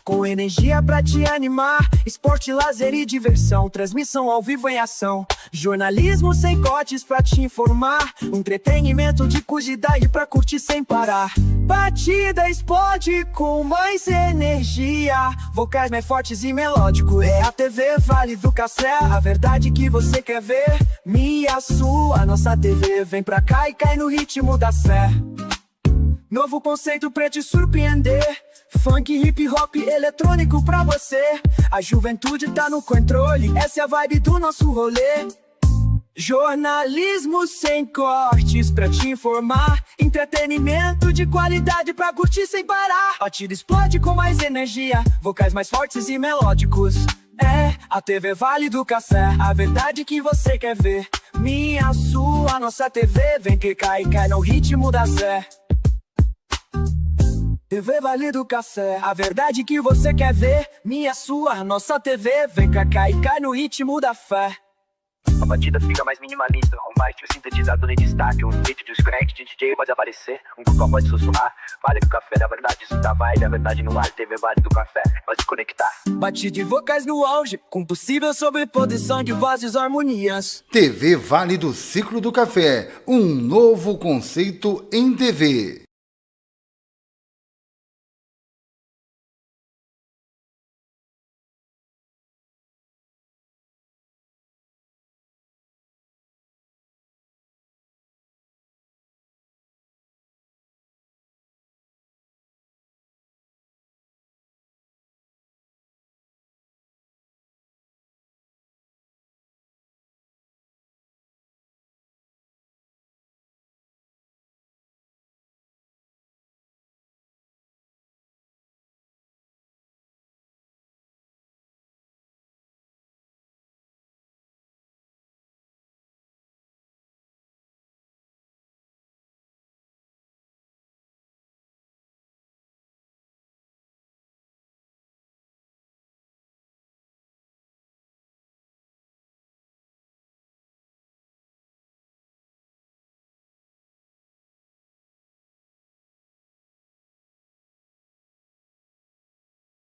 Com energia pra te animar, esporte, lazer e diversão, transmissão ao vivo em ação, jornalismo sem cortes pra te informar, entretenimento de qualidade pra curtir sem parar. Batida explode com mais energia, vocais mais fortes e melódico. É a TV Vale do Café, a verdade que você quer ver. Minha, sua, nossa TV, vem pra cá e cai no ritmo da fé. Novo conceito pra te surpreender. Funk, hip hop, eletrônico pra você. A juventude tá no controle, essa é a vibe do nosso rolê. Jornalismo sem cortes pra te informar, entretenimento de qualidade pra curtir sem parar. Batida explode com mais energia, vocais mais fortes e melódicos. É a TV Vale do Café, a verdade que você quer ver. Minha, sua, nossa TV, vem que cai no ritmo da Zé. TV Vale do Café, a verdade que você quer ver. Minha, sua, nossa TV, vem cá e cai no ritmo da fé. A batida fica mais minimalista, um baixo sintetizador em destaque, um beat de um scratch de DJ pode aparecer, um vocal pode sussurrar. Vale do Café, da verdade isso tá vibe, a verdade no ar, TV Vale do Café, pode se conectar. Batida de vocais no auge, com possível sobreposição de vozes e harmonias. TV Vale do Ciclo do Café, um novo conceito em TV.